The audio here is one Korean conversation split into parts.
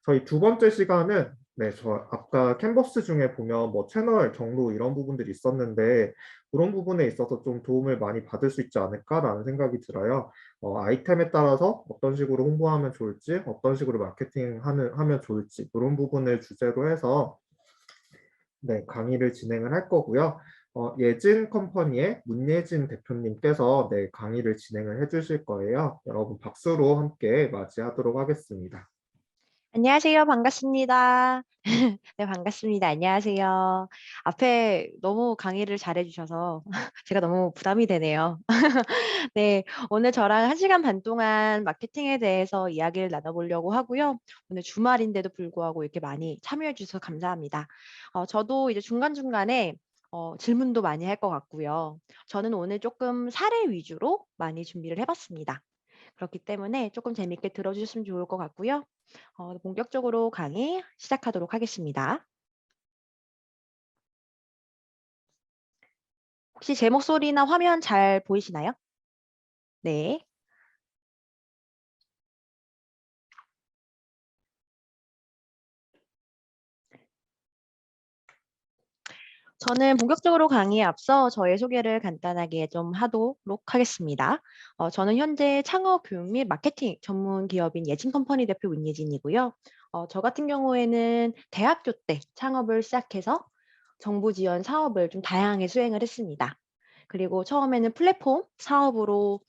저희 두 번째 시간은 저 아까 캔버스 중에 보면 뭐 채널 경로 이런 부분들이 있었는데 그런 부분에 있어서 좀 도움을 많이 받을 수 있지 않을까라는 생각이 들어요. 아이템에 따라서 어떤 식으로 홍보하면 좋을지, 어떤 식으로 하면 좋을지 그런 부분을 주제로 해서 강의를 진행을 할 거고요. 예진 컴퍼니의 문예진 대표님께서 강의를 진행을 해주실 거예요. 여러분 박수로 함께 맞이하도록 하겠습니다. 안녕하세요. 반갑습니다. 네, 반갑습니다. 안녕하세요. 앞에 너무 강의를 잘해 주셔서 제가 너무 부담이 되네요. 네, 오늘 저랑 1 시간 반 동안 마케팅에 대해서 이야기를 나눠 보려고 하고요. 오늘 주말인데도 불구하고 이렇게 많이 참여해 주셔서 감사합니다. 저도 이제 중간중간에 질문도 많이 할 것 같고요. 저는 오늘 조금 사례 위주로 많이 준비를 해 봤습니다. 그렇기 때문에 조금 재밌게 들어 주셨으면 좋을 것 같고요. 본격적으로 강의 시작하도록 하겠습니다. 혹시 제 목소리나 화면 잘 보이시나요? 네. 저는 본격적으로 강의에 앞서 저의 소개를 간단하게 좀 하도록 하겠습니다. 저는 현재 창업 교육 및 마케팅 전문 기업인 예진 컴퍼니 대표 문예진이고요. 저 같은 경우에는 대학교 때 창업을 시작해서 정부 지원 사업을 좀 다양하게 수행을 했습니다. 그리고 처음에는 플랫폼 사업으로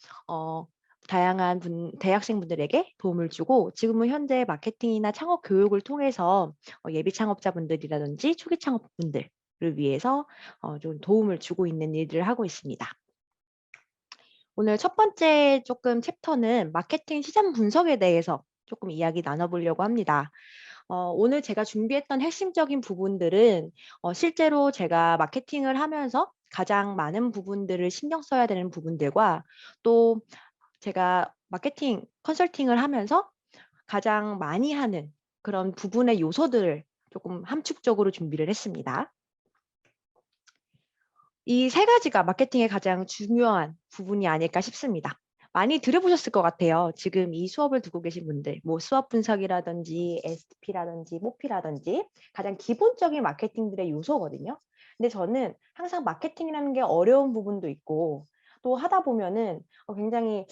다양한 대학생분들에게 도움을 주고 지금은 현재 마케팅이나 창업 교육을 통해서 예비 창업자분들이라든지 초기 창업분들 를 위해서 좀 도움을 주고 있는 일들을 하고 있습니다. 오늘 첫 번째 조금 챕터는 마케팅 시장 분석에 대해서 조금 이야기 나눠보려고 합니다. 오늘 제가 준비했던 핵심적인 부분들은 실제로 제가 마케팅을 하면서 가장 많은 부분들을 신경 써야 되는 부분들과 또 제가 마케팅 컨설팅을 하면서 가장 많이 하는 그런 부분의 요소들을 조금 함축적으로 준비를 했습니다. 이 세 가지가 마케팅의 가장 중요한 부분이 아닐까 싶습니다. 많이 들어보셨을 것 같아요. 지금 이 수업을 듣고 계신 분들, 뭐 수업 분석이라든지 SP라든지 모피라든지 가장 기본적인 마케팅들의 요소거든요. 근데 저는 항상 마케팅이라는 게 어려운 부분도 있고 또 하다 보면은 굉장히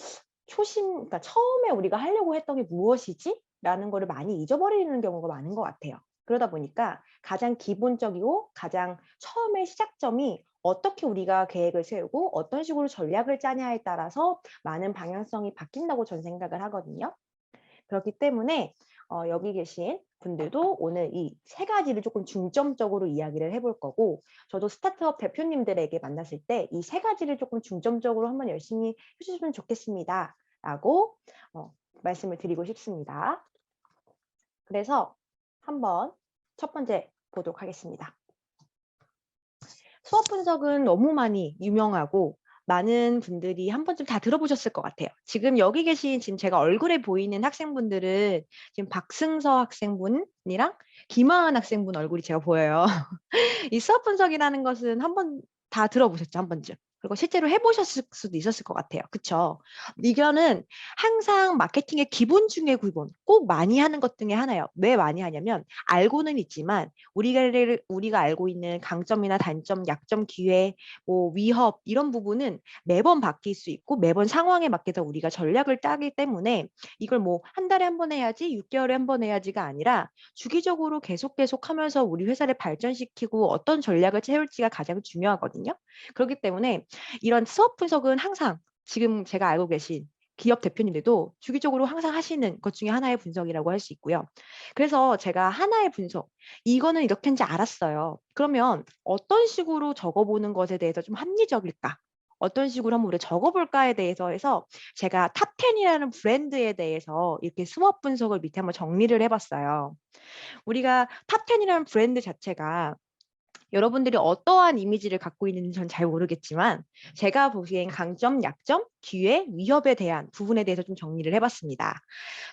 그러니까 처음에 우리가 하려고 했던 게 무엇이지? 라는 거를 많이 잊어버리는 경우가 많은 것 같아요. 그러다 보니까 가장 기본적이고 가장 처음의 시작점이 어떻게 우리가 계획을 세우고 어떤 식으로 전략을 짜냐에 따라서 많은 방향성이 바뀐다고 저는 생각을 하거든요. 그렇기 때문에 여기 계신 분들도 오늘 이 세 가지를 조금 중점적으로 이야기를 해볼 거고 저도 스타트업 대표님들에게 만났을 때 이 세 가지를 조금 중점적으로 한번 열심히 해주시면 좋겠습니다. 라고 말씀을 드리고 싶습니다. 그래서 한번 첫 번째 보도록 하겠습니다. 수업 분석은 너무 많이 유명하고 많은 분들이 한 번쯤 다 들어보셨을 것 같아요. 지금 여기 계신 지금 제가 얼굴에 보이는 학생분들은 지금 박승서 학생분이랑 김하은 학생분 얼굴이 제가 보여요. 이 수업 분석이라는 것은 한 번 다 들어보셨죠, 한 번쯤. 그리고 실제로 해보셨을 수도 있었을 것 같아요. 그쵸? 이거는 항상 마케팅의 기본 중의 기본, 꼭 많이 하는 것 중에 하나예요. 왜 많이 하냐면 알고는 있지만 우리가 알고 있는 강점이나 단점, 약점, 기회, 뭐 위협 이런 부분은 매번 바뀔 수 있고 매번 상황에 맞게서 우리가 전략을 짜기 때문에 이걸 뭐 한 달에 한 번 해야지, 6개월에 한 번 해야지가 아니라 주기적으로 계속 하면서 우리 회사를 발전시키고 어떤 전략을 세울지가 가장 중요하거든요. 그렇기 때문에 이런 수업 분석은 항상 지금 제가 알고 계신 기업 대표님들도 주기적으로 항상 하시는 것 중에 하나의 분석이라고 할 수 있고요. 그래서 제가 하나의 분석, 이거는 이렇게 인지 알았어요. 그러면 어떤 식으로 적어보는 것에 대해서 좀 합리적일까? 어떤 식으로 한번 우리가 적어볼까에 대해서 해서 제가 탑10이라는 브랜드에 대해서 이렇게 수업 분석을 밑에 한번 정리를 해봤어요. 우리가 탑10이라는 브랜드 자체가 여러분들이 어떠한 이미지를 갖고 있는지 전 잘 모르겠지만 제가 보기엔 강점, 약점, 기회, 위협에 대한 부분에 대해서 좀 정리를 해봤습니다.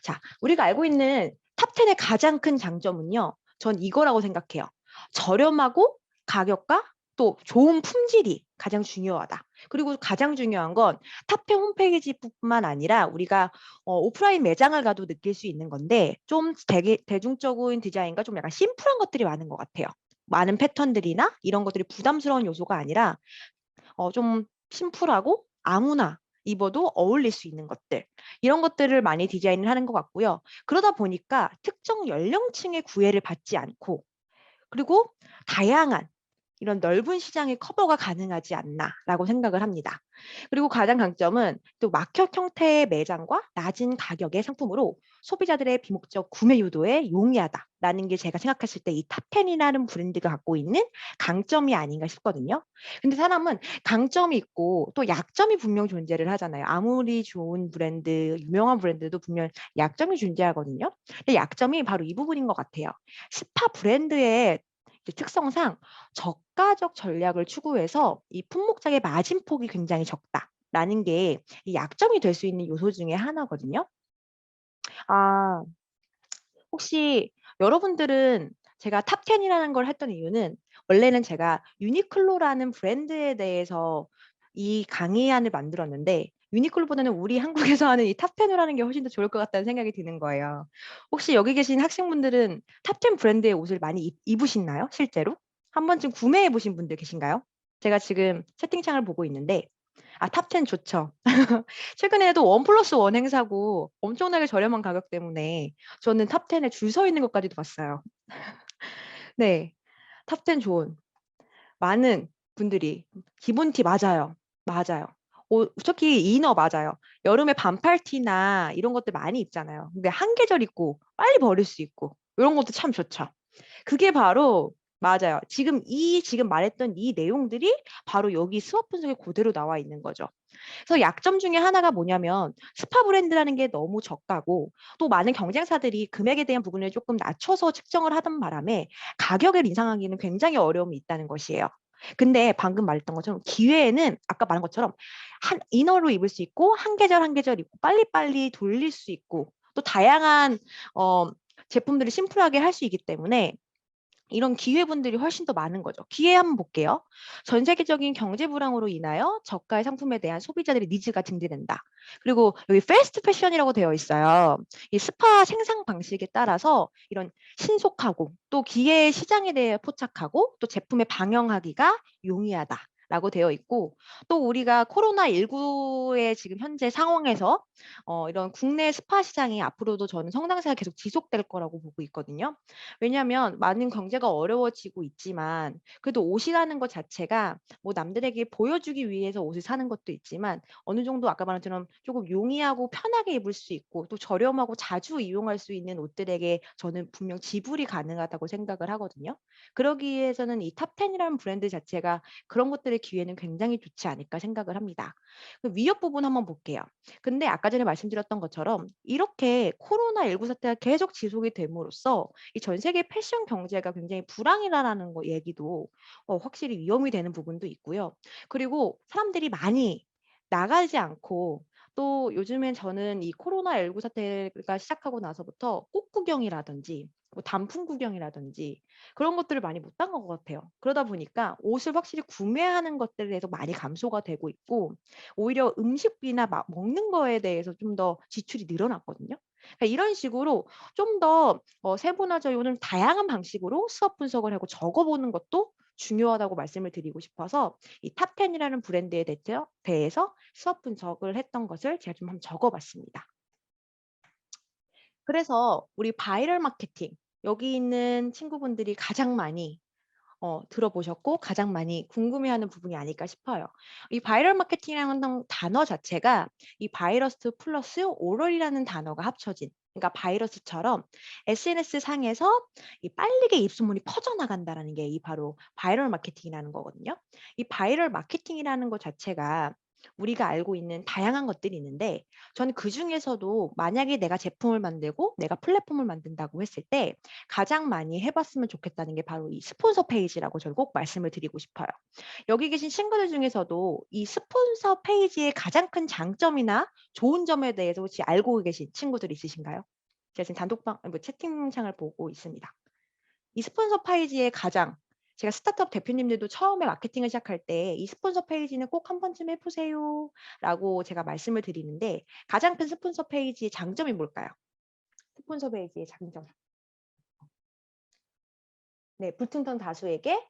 자, 우리가 알고 있는 탑10의 가장 큰 장점은요. 전 이거라고 생각해요. 저렴하고 가격과 또 좋은 품질이 가장 중요하다. 그리고 가장 중요한 건 탑10 홈페이지뿐만 아니라 우리가 오프라인 매장을 가도 느낄 수 있는 건데 좀 대중적인 디자인과 좀 약간 심플한 것들이 많은 것 같아요. 많은 패턴들이나 이런 것들이 부담스러운 요소가 아니라 좀 심플하고 아무나 입어도 어울릴 수 있는 것들 이런 것들을 많이 디자인을 하는 것 같고요. 그러다 보니까 특정 연령층의 구애를 받지 않고 그리고 다양한 이런 넓은 시장의 커버가 가능하지 않나라고 생각을 합니다. 그리고 가장 강점은 또 마켓 형태의 매장과 낮은 가격의 상품으로 소비자들의 비목적 구매 유도에 용이하다라는 게 제가 생각했을 때 이 탑10이라는 브랜드가 갖고 있는 강점이 아닌가 싶거든요. 근데 사람은 강점이 있고 또 약점이 분명 존재를 하잖아요. 아무리 좋은 브랜드, 유명한 브랜드도 분명 약점이 존재하거든요. 근데 약점이 바로 이 부분인 것 같아요. 스파 브랜드의 특성상 저가적 전략을 추구해서 이 품목장의 마진폭이 굉장히 적다라는 게 이 약점이 될 수 있는 요소 중에 하나거든요. 아, 혹시 여러분들은 제가 탑10이라는 걸 했던 이유는 원래는 제가 유니클로라는 브랜드에 대해서 이 강의안을 만들었는데 유니클로보다는 우리 한국에서 하는 이 탑10을 하는 게 훨씬 더 좋을 것 같다는 생각이 드는 거예요. 혹시 여기 계신 학생분들은 탑10 브랜드의 옷을 많이 입으시나요? 실제로? 한 번쯤 구매해 보신 분들 계신가요? 제가 지금 채팅창을 보고 있는데 탑10 좋죠. 최근에도 1+1 행사고 엄청나게 저렴한 가격 때문에 저는 탑10에 줄 서 있는 것까지도 봤어요. 네. 탑10 좋은 많은 분들이 기본티 맞아요. 맞아요. 특히 이너 맞아요. 여름에 반팔티나 이런 것들 많이 입잖아요. 근데 한 계절 입고 빨리 버릴 수 있고 이런 것도 참 좋죠. 그게 바로 맞아요. 지금 말했던 이 내용들이 바로 여기 스왑 분석에 그대로 나와 있는 거죠. 그래서 약점 중에 하나가 뭐냐면 스파 브랜드라는 게 너무 저가고 또 많은 경쟁사들이 금액에 대한 부분을 조금 낮춰서 측정을 하던 바람에 가격을 인상하기는 굉장히 어려움이 있다는 것이에요. 근데 방금 말했던 것처럼 기회에는 아까 말한 것처럼 한 이너로 입을 수 있고 한 계절 한 계절 입고 빨리빨리 돌릴 수 있고 또 다양한 제품들을 심플하게 할 수 있기 때문에 이런 기회분들이 훨씬 더 많은 거죠. 기회 한번 볼게요. 전 세계적인 경제 불황으로 인하여 저가의 상품에 대한 소비자들의 니즈가 증대된다. 그리고 여기 패스트 패션이라고 되어 있어요. 이 스파 생산 방식에 따라서 이런 신속하고 또 기회 시장에 대해 포착하고 또 제품에 방영하기가 용이하다. 라고 되어 있고 또 우리가 코로나19의 지금 현재 상황에서 이런 국내 스파 시장이 앞으로도 저는 성장세가 계속 지속될 거라고 보고 있거든요. 왜냐하면 많은 경제가 어려워지고 있지만 그래도 옷이라는 것 자체가 뭐 남들에게 보여주기 위해서 옷을 사는 것도 있지만 어느 정도 아까 말한 것처럼 조금 용이하고 편하게 입을 수 있고 또 저렴하고 자주 이용할 수 있는 옷들에게 저는 분명 지불이 가능하다고 생각을 하거든요. 그러기 위해서는 이 탑10이라는 브랜드 자체가 그런 것들의 기회는 굉장히 좋지 않을까 생각을 합니다. 그 위협 부분 한번 볼게요. 근데 아까 전에 말씀드렸던 것처럼 이렇게 코로나19 사태가 계속 지속이 됨으로써 이 전 세계 패션 경제가 굉장히 불황이라는 거 얘기도 확실히 위험이 되는 부분도 있고요. 그리고 사람들이 많이 나가지 않고 또 요즘엔 저는 이 코로나19 사태가 시작하고 나서부터 꽃 구경이라든지 뭐 단풍 구경이라든지 그런 것들을 많이 못 한 것 같아요. 그러다 보니까 옷을 확실히 구매하는 것들에 대해서 많이 감소가 되고 있고 오히려 음식비나 먹는 거에 대해서 좀 더 지출이 늘어났거든요. 그러니까 이런 식으로 좀 더 세분화적이고 다양한 방식으로 수업 분석을 하고 적어보는 것도 중요하다고 말씀을 드리고 싶어서 이 탑10이라는 브랜드에 대해서 수업 분석을 했던 것을 제가 좀 한번 적어봤습니다. 그래서 우리 바이럴 마케팅 여기 있는 친구분들이 가장 많이 들어보셨고 가장 많이 궁금해하는 부분이 아닐까 싶어요. 이 바이럴 마케팅이라는 단어 자체가 이 바이러스 플러스 오럴이라는 단어가 합쳐진 그러니까 바이러스처럼 SNS 상에서 이 빠르게 입소문이 퍼져나간다는 게 이 바로 바이럴 마케팅이라는 거거든요. 이 바이럴 마케팅이라는 것 자체가 우리가 알고 있는 다양한 것들이 있는데 저는 그중에서도 만약에 내가 제품을 만들고 내가 플랫폼을 만든다고 했을 때 가장 많이 해봤으면 좋겠다는 게 바로 이 스폰서 페이지라고 저는 꼭 말씀을 드리고 싶어요. 여기 계신 친구들 중에서도 이 스폰서 페이지의 가장 큰 장점이나 좋은 점에 대해서 혹시 알고 계신 친구들 있으신가요? 제가 지금 채팅창을 보고 있습니다. 이 스폰서 페이지의 가장 제가 스타트업 대표님들도 처음에 마케팅을 시작할 때 이 스폰서 페이지는 꼭 한 번쯤 해보세요 라고 제가 말씀을 드리는데 가장 큰 스폰서 페이지의 장점이 뭘까요? 스폰서 페이지의 장점. 네, 불특정 다수에게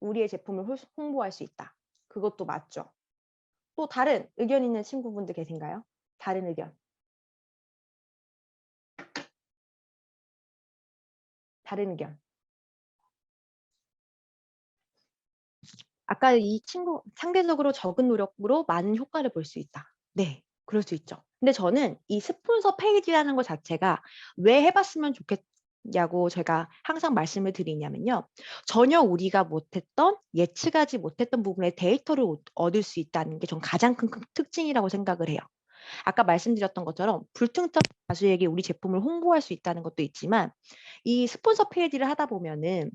우리의 제품을 홍보할 수 있다. 그것도 맞죠. 또 다른 의견 있는 친구분들 계신가요? 다른 의견. 다른 의견. 아까 이 친구 상대적으로 적은 노력으로 많은 효과를 볼 수 있다. 네, 그럴 수 있죠. 근데 저는 이 스폰서 페이지라는 것 자체가 왜 해봤으면 좋겠냐고 제가 항상 말씀을 드리냐면요. 전혀 우리가 못했던 예측하지 못했던 부분의 데이터를 얻을 수 있다는 게 전 가장 큰 특징이라고 생각을 해요. 아까 말씀드렸던 것처럼 불특정 다수에게 우리 제품을 홍보할 수 있다는 것도 있지만 이 스폰서 페이지를 하다 보면은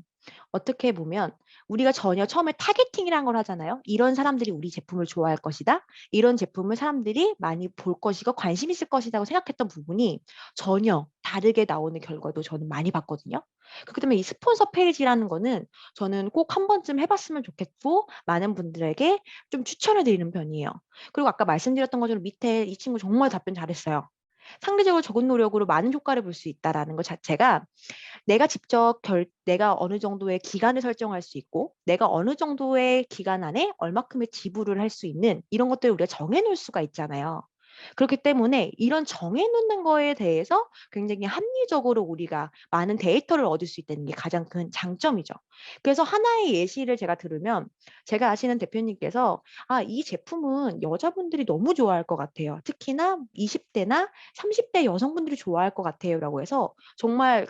어떻게 보면 우리가 전혀 처음에 타겟팅이라는 걸 하잖아요. 이런 사람들이 우리 제품을 좋아할 것이다. 이런 제품을 사람들이 많이 볼 것이고 관심 있을 것이라고 생각했던 부분이 전혀 다르게 나오는 결과도 저는 많이 봤거든요. 그렇기 때문에 이 스폰서 페이지라는 거는 저는 꼭 한 번쯤 해봤으면 좋겠고 많은 분들에게 좀 추천을 드리는 편이에요. 그리고 아까 말씀드렸던 것처럼 밑에 이 친구 정말 답변 잘했어요. 상대적으로 적은 노력으로 많은 효과를 볼 수 있다는 것 자체가 내가 직접 내가 어느 정도의 기간을 설정할 수 있고 내가 어느 정도의 기간 안에 얼마큼의 지불을 할 수 있는 이런 것들을 우리가 정해놓을 수가 있잖아요. 그렇기 때문에 이런 정해놓는 거에 대해서 굉장히 합리적으로 우리가 많은 데이터를 얻을 수 있다는 게 가장 큰 장점이죠. 그래서 하나의 예시를 제가 들으면 제가 아시는 대표님께서 이 제품은 여자분들이 너무 좋아할 것 같아요. 특히나 20대나 30대 여성분들이 좋아할 것 같아요. 라고 해서 정말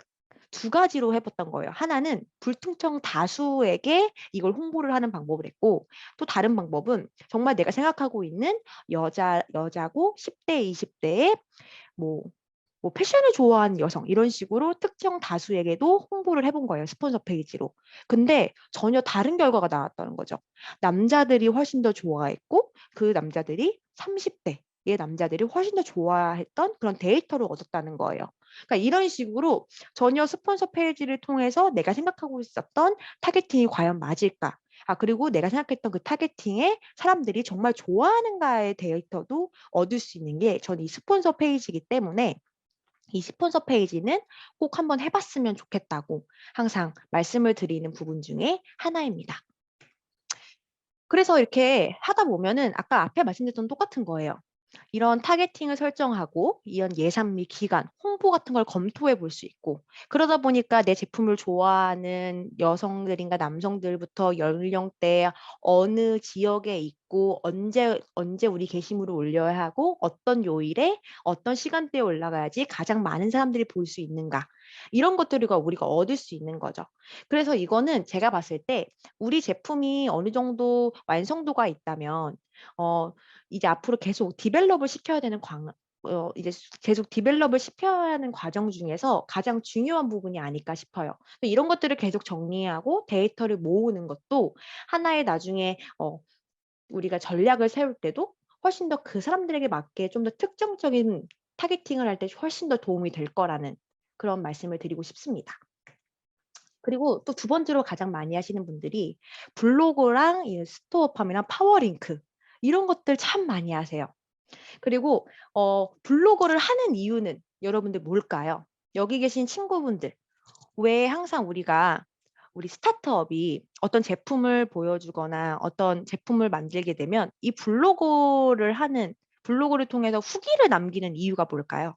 두 가지로 해봤던 거예요. 하나는 불특정 다수에게 이걸 홍보를 하는 방법을 했고 또 다른 방법은 정말 내가 생각하고 있는 여자고 10대, 20대의 뭐 패션을 좋아하는 여성 이런 식으로 특정 다수에게도 홍보를 해본 거예요. 스폰서 페이지로. 근데 전혀 다른 결과가 나왔다는 거죠. 남자들이 훨씬 더 좋아했고 그 남자들이 30대의 남자들이 훨씬 더 좋아했던 그런 데이터를 얻었다는 거예요. 그러니까 이런 식으로 전혀 스폰서 페이지를 통해서 내가 생각하고 있었던 타겟팅이 과연 맞을까? 그리고 내가 생각했던 그 타겟팅에 사람들이 정말 좋아하는가의 데이터도 얻을 수 있는 게 저는 이 스폰서 페이지이기 때문에 이 스폰서 페이지는 꼭 한번 해봤으면 좋겠다고 항상 말씀을 드리는 부분 중에 하나입니다. 그래서 이렇게 하다 보면은 아까 앞에 말씀드렸던 똑같은 거예요. 이런 타겟팅을 설정하고 이런 예산 및 기간, 홍보 같은 걸 검토해 볼 수 있고 그러다 보니까 내 제품을 좋아하는 여성들인가 남성들부터 연령대 어느 지역에 있고 언제 우리 게시물을 올려야 하고 어떤 요일에 어떤 시간대에 올라가야지 가장 많은 사람들이 볼 수 있는가 이런 것들을 우리가 얻을 수 있는 거죠. 그래서 이거는 제가 봤을 때 우리 제품이 어느 정도 완성도가 있다면 이제 앞으로 계속 디벨롭을 시켜야 되는 이제 계속 디벨롭을 시켜야 하는 과정 중에서 가장 중요한 부분이 아닐까 싶어요. 이런 것들을 계속 정리하고 데이터를 모으는 것도 하나의 나중에 우리가 전략을 세울 때도 훨씬 더 그 사람들에게 맞게 좀 더 특정적인 타겟팅을 할 때 훨씬 더 도움이 될 거라는 그런 말씀을 드리고 싶습니다. 그리고 또 두 번째로 가장 많이 하시는 분들이 블로그랑 스토어팜이랑 파워링크 이런 것들 참 많이 하세요. 그리고 블로그를 하는 이유는 여러분들 뭘까요? 여기 계신 친구분들 왜 항상 우리 스타트업이 어떤 제품을 보여주거나 어떤 제품을 만들게 되면 이 블로그를 통해서 후기를 남기는 이유가 뭘까요?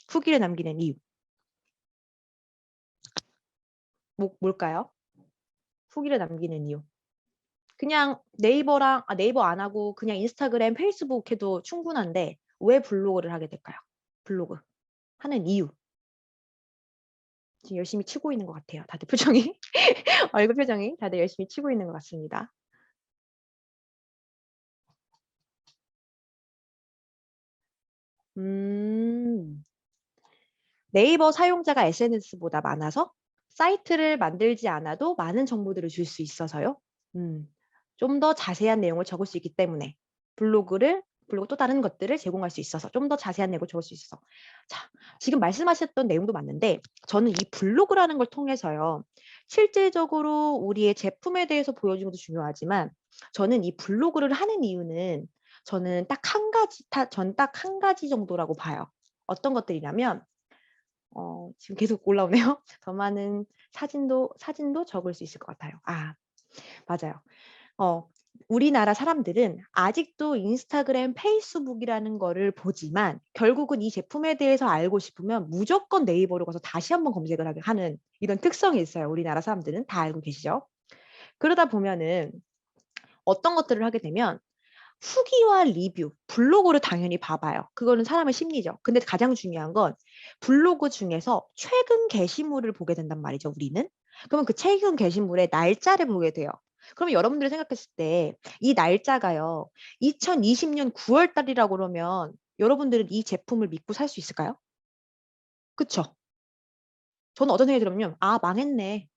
후기를 남기는 이유 뭘까요? 후기를 남기는 이유. 그냥 네이버 안 하고 그냥 인스타그램, 페이스북 해도 충분한데 왜 블로그를 하게 될까요? 블로그 하는 이유. 지금 열심히 치고 있는 것 같아요. 다들 표정이 얼굴 표정이 다들 열심히 치고 있는 것 같습니다. 네이버 사용자가 SNS보다 많아서 사이트를 만들지 않아도 많은 정보들을 줄 수 있어서요. 좀 더 자세한 내용을 적을 수 있기 때문에 블로그를 블로그 또 다른 것들을 제공할 수 있어서 좀 더 자세한 내용을 적을 수 있어서. 자, 지금 말씀하셨던 내용도 맞는데 저는 이 블로그라는 걸 통해서요. 실질적으로 우리의 제품에 대해서 보여주는 것도 중요하지만 저는 이 블로그를 하는 이유는 저는 딱 한 가지 전 딱 한 가지 정도라고 봐요. 어떤 것들이냐면 지금 계속 올라오네요. 더 많은 사진도 적을 수 있을 것 같아요. 아, 맞아요. 어, 우리나라 사람들은 아직도 인스타그램, 페이스북이라는 거를 보지만 결국은 이 제품에 대해서 알고 싶으면 무조건 네이버로 가서 다시 한번 검색을 하는 이런 특성이 있어요. 우리나라 사람들은 다 알고 계시죠? 그러다 보면은 어떤 것들을 하게 되면 후기와 리뷰, 블로그를 당연히 봐봐요. 그거는 사람의 심리죠. 근데 가장 중요한 건 블로그 중에서 최근 게시물을 보게 된단 말이죠, 우리는. 그러면 그 최근 게시물의 날짜를 보게 돼요. 그러면 여러분들이 생각했을 때 이 날짜가요, 2020년 9월 달이라고 그러면 여러분들은 이 제품을 믿고 살 수 있을까요? 그쵸? 저는 어떤 생각이 들냐면, 아, 망했네.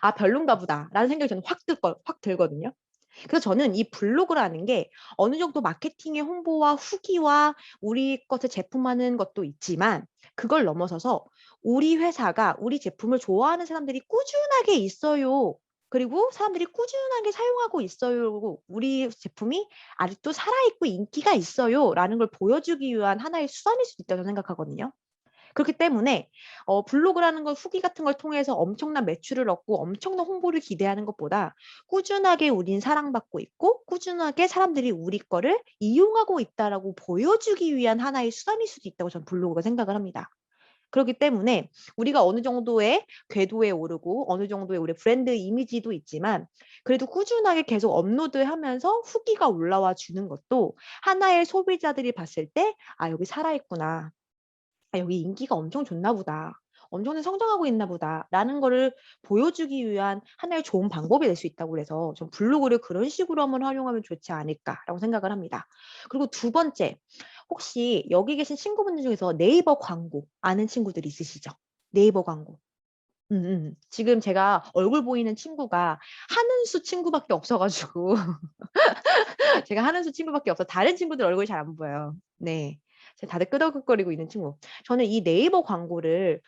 아, 별론가 보다. 라는 생각이 저는 확 들거든요. 그래서 저는 이 블로그라는 게 어느 정도 마케팅의 홍보와 후기와 우리 것을 제품하는 것도 있지만 그걸 넘어서서 우리 회사가 우리 제품을 좋아하는 사람들이 꾸준하게 있어요. 그리고 사람들이 꾸준하게 사용하고 있어요. 우리 제품이 아직도 살아있고 인기가 있어요. 라는 걸 보여주기 위한 하나의 수단일 수도 있다고 생각하거든요. 그렇기 때문에 블로그라는 건 후기 같은 걸 통해서 엄청난 매출을 얻고 엄청난 홍보를 기대하는 것보다 꾸준하게 우린 사랑받고 있고 꾸준하게 사람들이 우리 거를 이용하고 있다라고 보여주기 위한 하나의 수단일 수도 있다고 저는 블로그가 생각을 합니다. 그렇기 때문에 우리가 어느 정도의 궤도에 오르고 어느 정도의 우리 브랜드 이미지도 있지만 그래도 꾸준하게 계속 업로드하면서 후기가 올라와 주는 것도 하나의 소비자들이 봤을 때 아, 여기 살아있구나. 아, 여기 인기가 엄청 좋나 보다. 엄청나게 성장하고 있나 보다라는 거를 보여주기 위한 하나의 좋은 방법이 될 수 있다고 그래서 전 블로그를 그런 식으로 한번 활용하면 좋지 않을까라고 생각을 합니다. 그리고 두 번째, 혹시 여기 계신 친구분들 중에서 네이버 광고 아는 친구들 있으시죠? 네이버 광고. 지금 제가 얼굴 보이는 친구가 한은수 친구밖에 없어가지고 제가 한은수 친구밖에 없어. 다른 친구들 얼굴이 잘 안 보여요. 네. 다들 끄덕끄덕거리고 있는 친구. 저는 이 네이버 광고를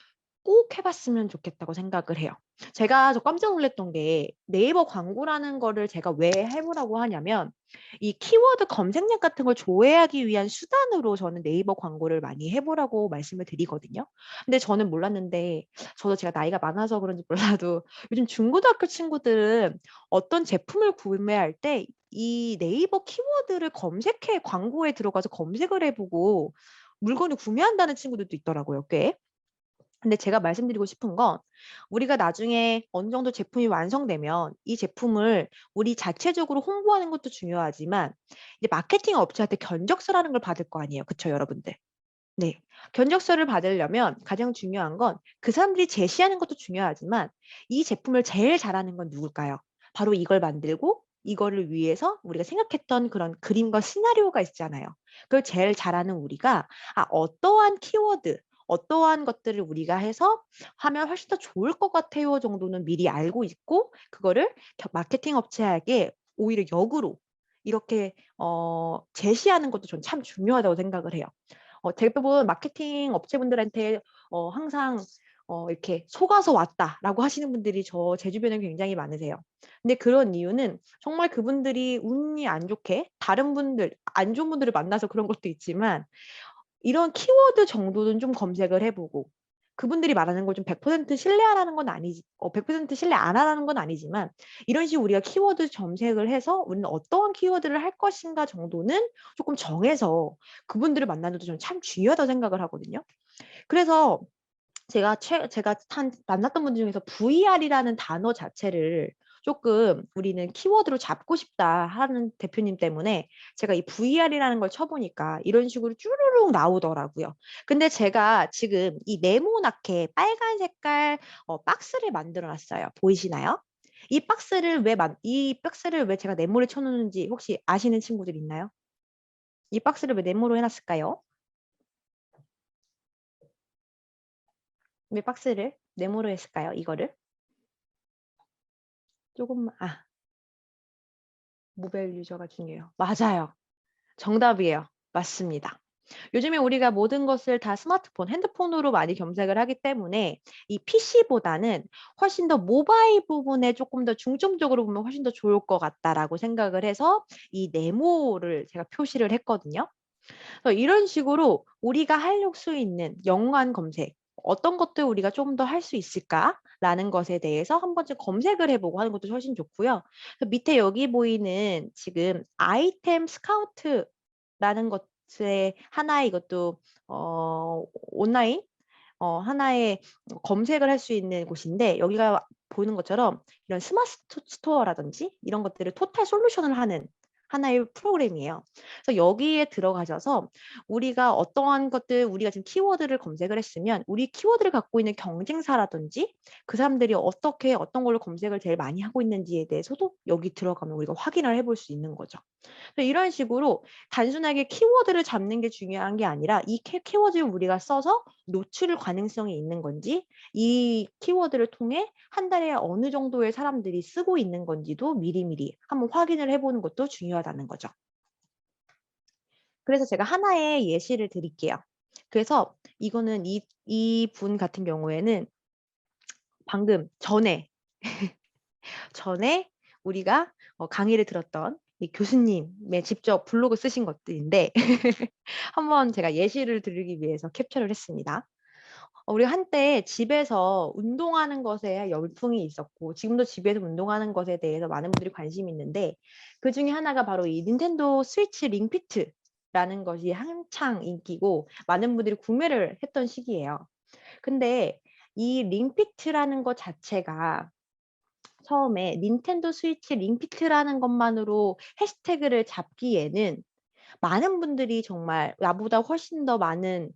꼭 해봤으면 좋겠다고 생각을 해요. 제가 깜짝 놀랐던 게 네이버 광고라는 거를 제가 왜 해보라고 하냐면 이 키워드 검색량 같은 걸 조회하기 위한 수단으로 저는 네이버 광고를 많이 해보라고 말씀을 드리거든요. 근데 저는 몰랐는데 저도 제가 나이가 많아서 그런지 몰라도 요즘 중고등학교 친구들은 어떤 제품을 구매할 때 이 네이버 키워드를 검색해 광고에 들어가서 검색을 해보고 물건을 구매한다는 친구들도 있더라고요, 꽤. 근데 제가 말씀드리고 싶은 건 우리가 나중에 어느 정도 제품이 완성되면 이 제품을 우리 자체적으로 홍보하는 것도 중요하지만 이제 마케팅 업체한테 견적서라는 걸 받을 거 아니에요. 그쵸, 여러분들? 네. 견적서를 받으려면 가장 중요한 건 그 사람들이 제시하는 것도 중요하지만 이 제품을 제일 잘하는 건 누굴까요? 바로 이걸 만들고 이거를 위해서 우리가 생각했던 그런 그림과 시나리오가 있잖아요. 그걸 제일 잘하는 우리가 어떠한 키워드, 어떠한 것들을 우리가 해서 하면 훨씬 더 좋을 것 같아요 정도는 미리 알고 있고 그거를 마케팅 업체에게 오히려 역으로 이렇게 제시하는 것도 전 참 중요하다고 생각을 해요. 대부분 마케팅 업체분들한테 항상 이렇게 속아서 왔다라고 하시는 분들이 제 주변에 굉장히 많으세요. 근데 그런 이유는 정말 그분들이 운이 안 좋게 다른 분들, 안 좋은 분들을 만나서 그런 것도 있지만 이런 키워드 정도는 좀 검색을 해보고 그분들이 말하는 걸 좀 100% 신뢰하라는 건 아니지, 100% 신뢰 안 하라는 건 아니지만 이런 식으로 우리가 키워드 검색을 해서 우리는 어떠한 키워드를 할 것인가 정도는 조금 정해서 그분들을 만나는 것도 저는 참 중요하다고 생각을 하거든요. 그래서 제가 만났던 분들 중에서 VR이라는 단어 자체를 조금 우리는 키워드로 잡고 싶다 하는 대표님 때문에 제가 이 VR이라는 걸 쳐보니까 이런 식으로 쭈루룩 나오더라고요. 근데 제가 지금 이 네모나게 빨간 색깔 박스를 만들어 놨어요. 보이시나요? 이 박스를 왜 제가 네모를 쳐놓는지 혹시 아시는 친구들 있나요? 이 박스를 왜 네모로 해놨을까요? 왜 박스를 네모로 했을까요? 이거를? 조금만, 모바일 유저가 중요해요. 맞아요. 정답이에요. 맞습니다. 요즘에 우리가 모든 것을 다 스마트폰, 핸드폰으로 많이 검색을 하기 때문에 이 PC보다는 훨씬 더 모바일 부분에 조금 더 중점적으로 보면 훨씬 더 좋을 것 같다라고 생각을 해서 이 네모를 제가 표시를 했거든요. 그래서 이런 식으로 우리가 할 수 있는 연관 검색, 어떤 것들 우리가 좀 더 할 수 있을까라는 것에 대해서 한 번쯤 검색을 해보고 하는 것도 훨씬 좋고요. 그래서 밑에 여기 보이는 지금 아이템 스카우트라는 것의 하나의 이것도 온라인 하나의 검색을 할 수 있는 곳인데 여기가 보이는 것처럼 이런 스마트 스토어라든지 이런 것들을 토탈 솔루션을 하는 하나의 프로그램이에요. 그래서 여기에 들어가셔서 우리가 어떠한 것들 우리가 지금 키워드를 검색을 했으면 우리 키워드를 갖고 있는 경쟁사라든지 그 사람들이 어떻게 어떤 걸로 검색을 제일 많이 하고 있는지에 대해서도 여기 들어가면 우리가 확인을 해볼 수 있는 거죠. 그래서 이런 식으로 단순하게 키워드를 잡는 게 중요한 게 아니라 이 키워드를 우리가 써서 노출 가능성이 있는 건지 이 키워드를 통해 한 달에 어느 정도의 사람들이 쓰고 있는 건지도 미리미리 한번 확인을 해보는 것도 중요하다는 거죠. 그래서 제가 하나의 예시를 드릴게요. 그래서 이거는 이 분 같은 경우에는 방금 전에 우리가 강의를 들었던 이 교수님의 직접 블로그 쓰신 것들인데 한번 제가 예시를 드리기 위해서 캡처를 했습니다. 우리 한때 집에서 운동하는 것에 열풍이 있었고 지금도 집에서 운동하는 것에 대해서 많은 분들이 관심이 있는데 그중에 하나가 바로 이 닌텐도 스위치 링피트라는 것이 한창 인기고 많은 분들이 구매를 했던 시기예요. 근데 이 링피트라는 것 자체가 처음에 닌텐도 스위치 링피트라는 것만으로 해시태그를 잡기에는 많은 분들이 정말 나보다 훨씬 더 많은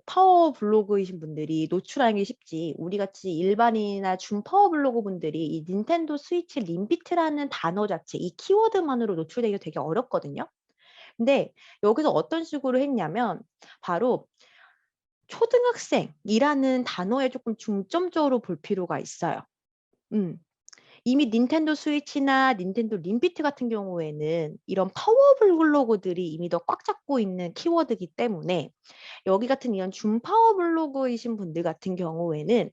파워 블로그이신 분들이 노출하기 쉽지 우리 같이 일반인이나 준 파워 블로그 분들이 이 닌텐도 스위치 링피트라는 단어 자체 이 키워드만으로 노출되기가 되게 어렵거든요. 근데 여기서 어떤 식으로 했냐면 바로 초등학생이라는 단어에 조금 중점적으로 볼 필요가 있어요. 음. 이미 닌텐도 스위치나 닌텐도 링피트 같은 경우에는 이런 파워 블로그들이 이미 더 꽉 잡고 있는 키워드이기 때문에 여기 같은 이런 준 파워 블로그이신 분들 같은 경우에는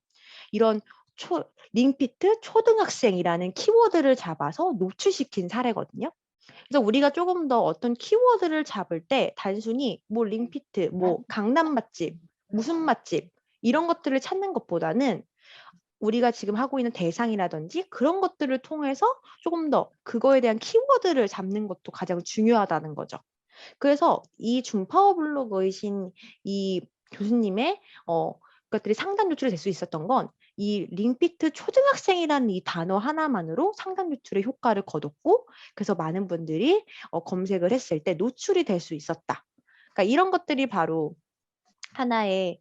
이런 링피트 초등학생이라는 키워드를 잡아서 노출시킨 사례거든요. 그래서 우리가 조금 더 어떤 키워드를 잡을 때 단순히 뭐 링피트, 뭐 강남 맛집, 무슨 맛집 이런 것들을 찾는 것보다는 우리가 지금 하고 있는 대상이라든지 그런 것들을 통해서 조금 더 그거에 대한 키워드를 잡는 것도 가장 중요하다는 거죠. 그래서 이 중파워 블로거이신 이 교수님의 것들이 상단 노출이 될 수 있었던 건 이 링피트 초등학생이라는 이 단어 하나만으로 상단 노출의 효과를 거뒀고 그래서 많은 분들이 검색을 했을 때 노출이 될 수 있었다. 그러니까 이런 것들이 바로 하나의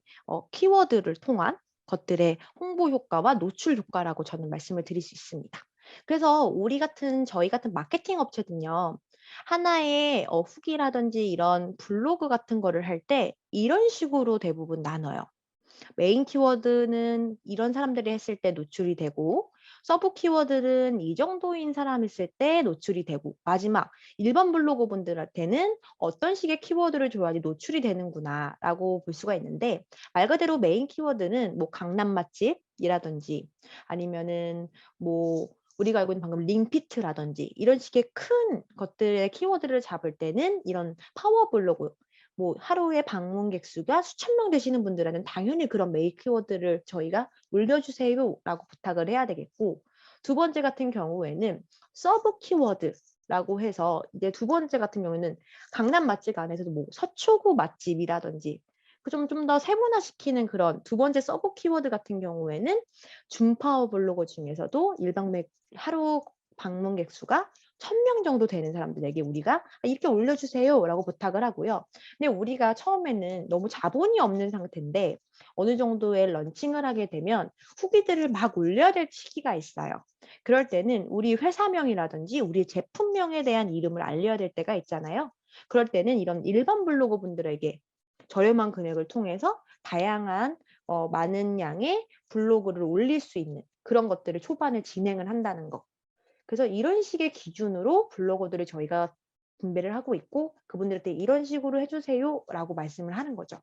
키워드를 통한 것들의 홍보 효과와 노출 효과라고 저는 말씀을 드릴 수 있습니다. 그래서 저희 같은 마케팅 업체는요. 하나의 후기라든지 이런 블로그 같은 거를 할 때 이런 식으로 대부분 나눠요. 메인 키워드는 이런 사람들이 했을 때 노출이 되고 서브 키워드는 이 정도인 사람 했을 때 노출이 되고 마지막 일반 블로거 분들한테는 어떤 식의 키워드를 줘야지 노출이 되는구나 라고 볼 수가 있는데 말 그대로 메인 키워드는 뭐 강남 맛집이라든지 아니면은 뭐 우리가 알고 있는 방금 링피트라든지 이런 식의 큰 것들의 키워드를 잡을 때는 이런 파워 블로그 뭐 하루에 방문객 수가 수천 명 되시는 분들은 당연히 그런 메일 키워드를 저희가 올려주세요라고 부탁을 해야 되겠고 두 번째 같은 경우에는 서브 키워드라고 해서 이제 두 번째 같은 경우에는 강남 맛집 안에서도 뭐 서초구 맛집이라든지 좀 더 세분화시키는 그런 두 번째 서브 키워드 같은 경우에는 준파워 블로거 중에서도 하루 방문객 수가 1000명 정도 되는 사람들에게 우리가 이렇게 올려주세요라고 부탁을 하고요. 근데 우리가 처음에는 너무 자본이 없는 상태인데 어느 정도의 런칭을 하게 되면 후기들을 막 올려야 될 시기가 있어요. 그럴 때는 우리 회사명이라든지 우리 제품명에 대한 이름을 알려야 될 때가 있잖아요. 그럴 때는 이런 일반 블로거 분들에게 저렴한 금액을 통해서 다양한 많은 양의 블로그를 올릴 수 있는 그런 것들을 초반에 진행을 한다는 거. 그래서 이런 식의 기준으로 블로거들을 저희가 분배를 하고 있고 그분들한테 이런 식으로 해주세요라고 말씀을 하는 거죠.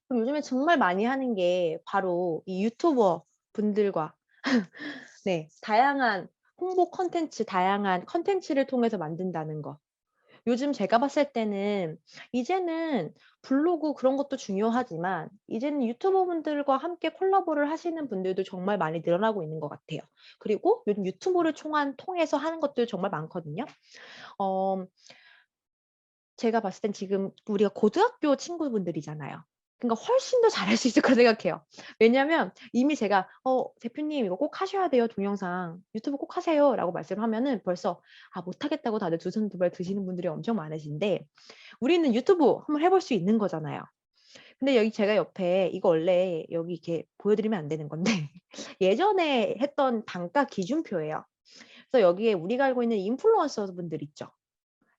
그럼 요즘에 정말 많이 하는 게 바로 이 유튜버 분들과 네, 다양한 홍보 컨텐츠, 다양한 컨텐츠를 통해서 만든다는 거. 요즘 제가 봤을 때는 이제는 블로그 그런 것도 중요하지만 이제는 유튜버 분들과 함께 콜라보를 하시는 분들도 정말 많이 늘어나고 있는 것 같아요. 그리고 요즘 유튜브를 통해서 하는 것도 정말 많거든요. 어, 제가 봤을 땐 지금 우리가 고등학교 친구분들이잖아요. 그러니까 훨씬 더 잘할 수 있을 거라 생각해요. 왜냐면 이미 제가 대표님 이거 꼭 하셔야 돼요. 동영상. 유튜브 꼭 하세요. 라고 말씀을 하면은 벌써 못하겠다고 다들 두 손 두 발 드시는 분들이 엄청 많으신데 우리는 유튜브 한번 해볼 수 있는 거잖아요. 근데 여기 제가 옆에 이거 원래 여기 이렇게 보여드리면 안 되는 건데 예전에 했던 단가 기준표예요. 그래서 여기에 우리가 알고 있는 인플루언서 분들 있죠.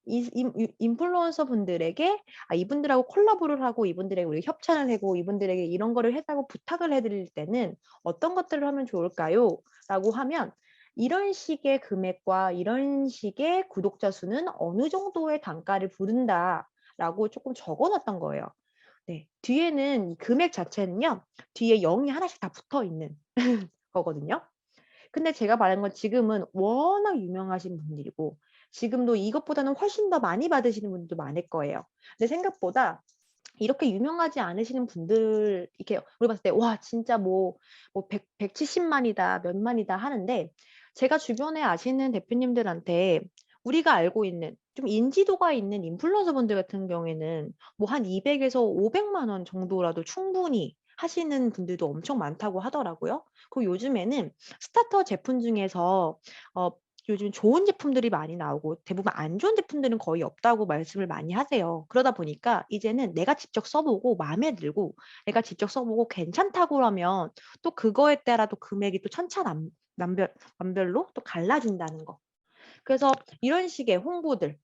인플루언서 분들에게 이분들하고 콜라보를 하고 이분들에게 우리가 협찬을 하고 이분들에게 이런 거를 해달라고 부탁을 해드릴 때는 어떤 것들을 하면 좋을까요? 라고 하면 이런 식의 금액과 이런 식의 구독자 수는 어느 정도의 단가를 부른다라고 조금 적어놨던 거예요. 네, 뒤에는 이 금액 자체는요. 뒤에 0이 하나씩 다 붙어 있는 거거든요. 근데 제가 말한 건 지금은 워낙 유명하신 분들이고 지금도 이것보다는 훨씬 더 많이 받으시는 분들도 많을 거예요. 근데 생각보다 이렇게 유명하지 않으시는 분들 이렇게 우리 봤을 때 와 진짜 뭐 170만이다 몇 만이다 하는데 제가 주변에 아시는 대표님들한테 우리가 알고 있는 좀 인지도가 있는 인플루언서 분들 같은 경우에는 뭐 한 200에서 500만 원 정도라도 충분히 하시는 분들도 엄청 많다고 하더라고요. 그리고 요즘에는 스타터 제품 중에서 요즘 좋은 제품들이 많이 나오고 대부분 안 좋은 제품들은 거의 없다고 말씀을 많이 하세요. 그러다 보니까 이제는 내가 직접 써보고 마음에 들고 내가 직접 써보고 괜찮다고 하면 또 그거에 따라 또 금액이 또 천차만별로 또 갈라진다는 거. 그래서 이런 식의 홍보들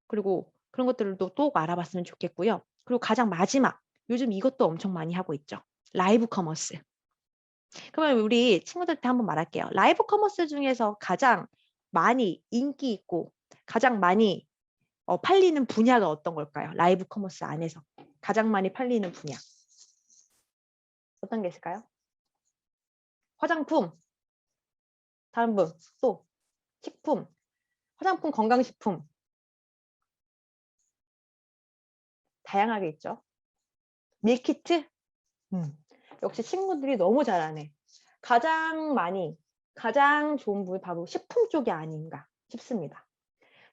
그리고 그런 것들도 또 알아봤으면 좋겠고요. 그리고 가장 마지막 요즘 이것도 엄청 많이 하고 있죠. 라이브 커머스. 그러면 우리 친구들한테 한번 말할게요. 라이브 커머스 중에서 가장 많이 인기 있고 가장 많이 팔리는 분야가 어떤 걸까요? 라이브 커머스 안에서 가장 많이 팔리는 분야. 어떤 게 있을까요? 화장품. 다른 분. 또 식품. 화장품, 건강식품. 다양하게 있죠. 밀키트. 역시 친구들이 너무 잘하네. 가장 좋은 부분이 바로 식품 쪽이 아닌가 싶습니다.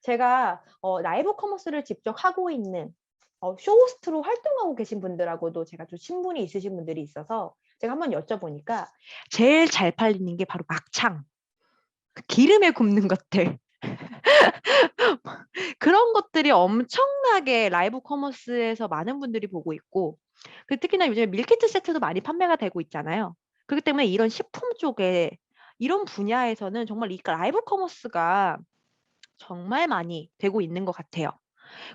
제가 라이브 커머스를 직접 하고 있는 쇼호스트로 활동하고 계신 분들하고도 제가 좀 친분이 있으신 분들이 있어서 제가 한번 여쭤보니까 제일 잘 팔리는 게 바로 막창, 기름에 굽는 것들 그런 것들이 엄청나게 라이브 커머스에서 많은 분들이 보고 있고 특히나 요즘에 밀키트 세트도 많이 판매가 되고 있잖아요. 그렇기 때문에 이런 식품 쪽에 이런 분야에서는 정말 이 라이브 커머스가 정말 많이 되고 있는 것 같아요.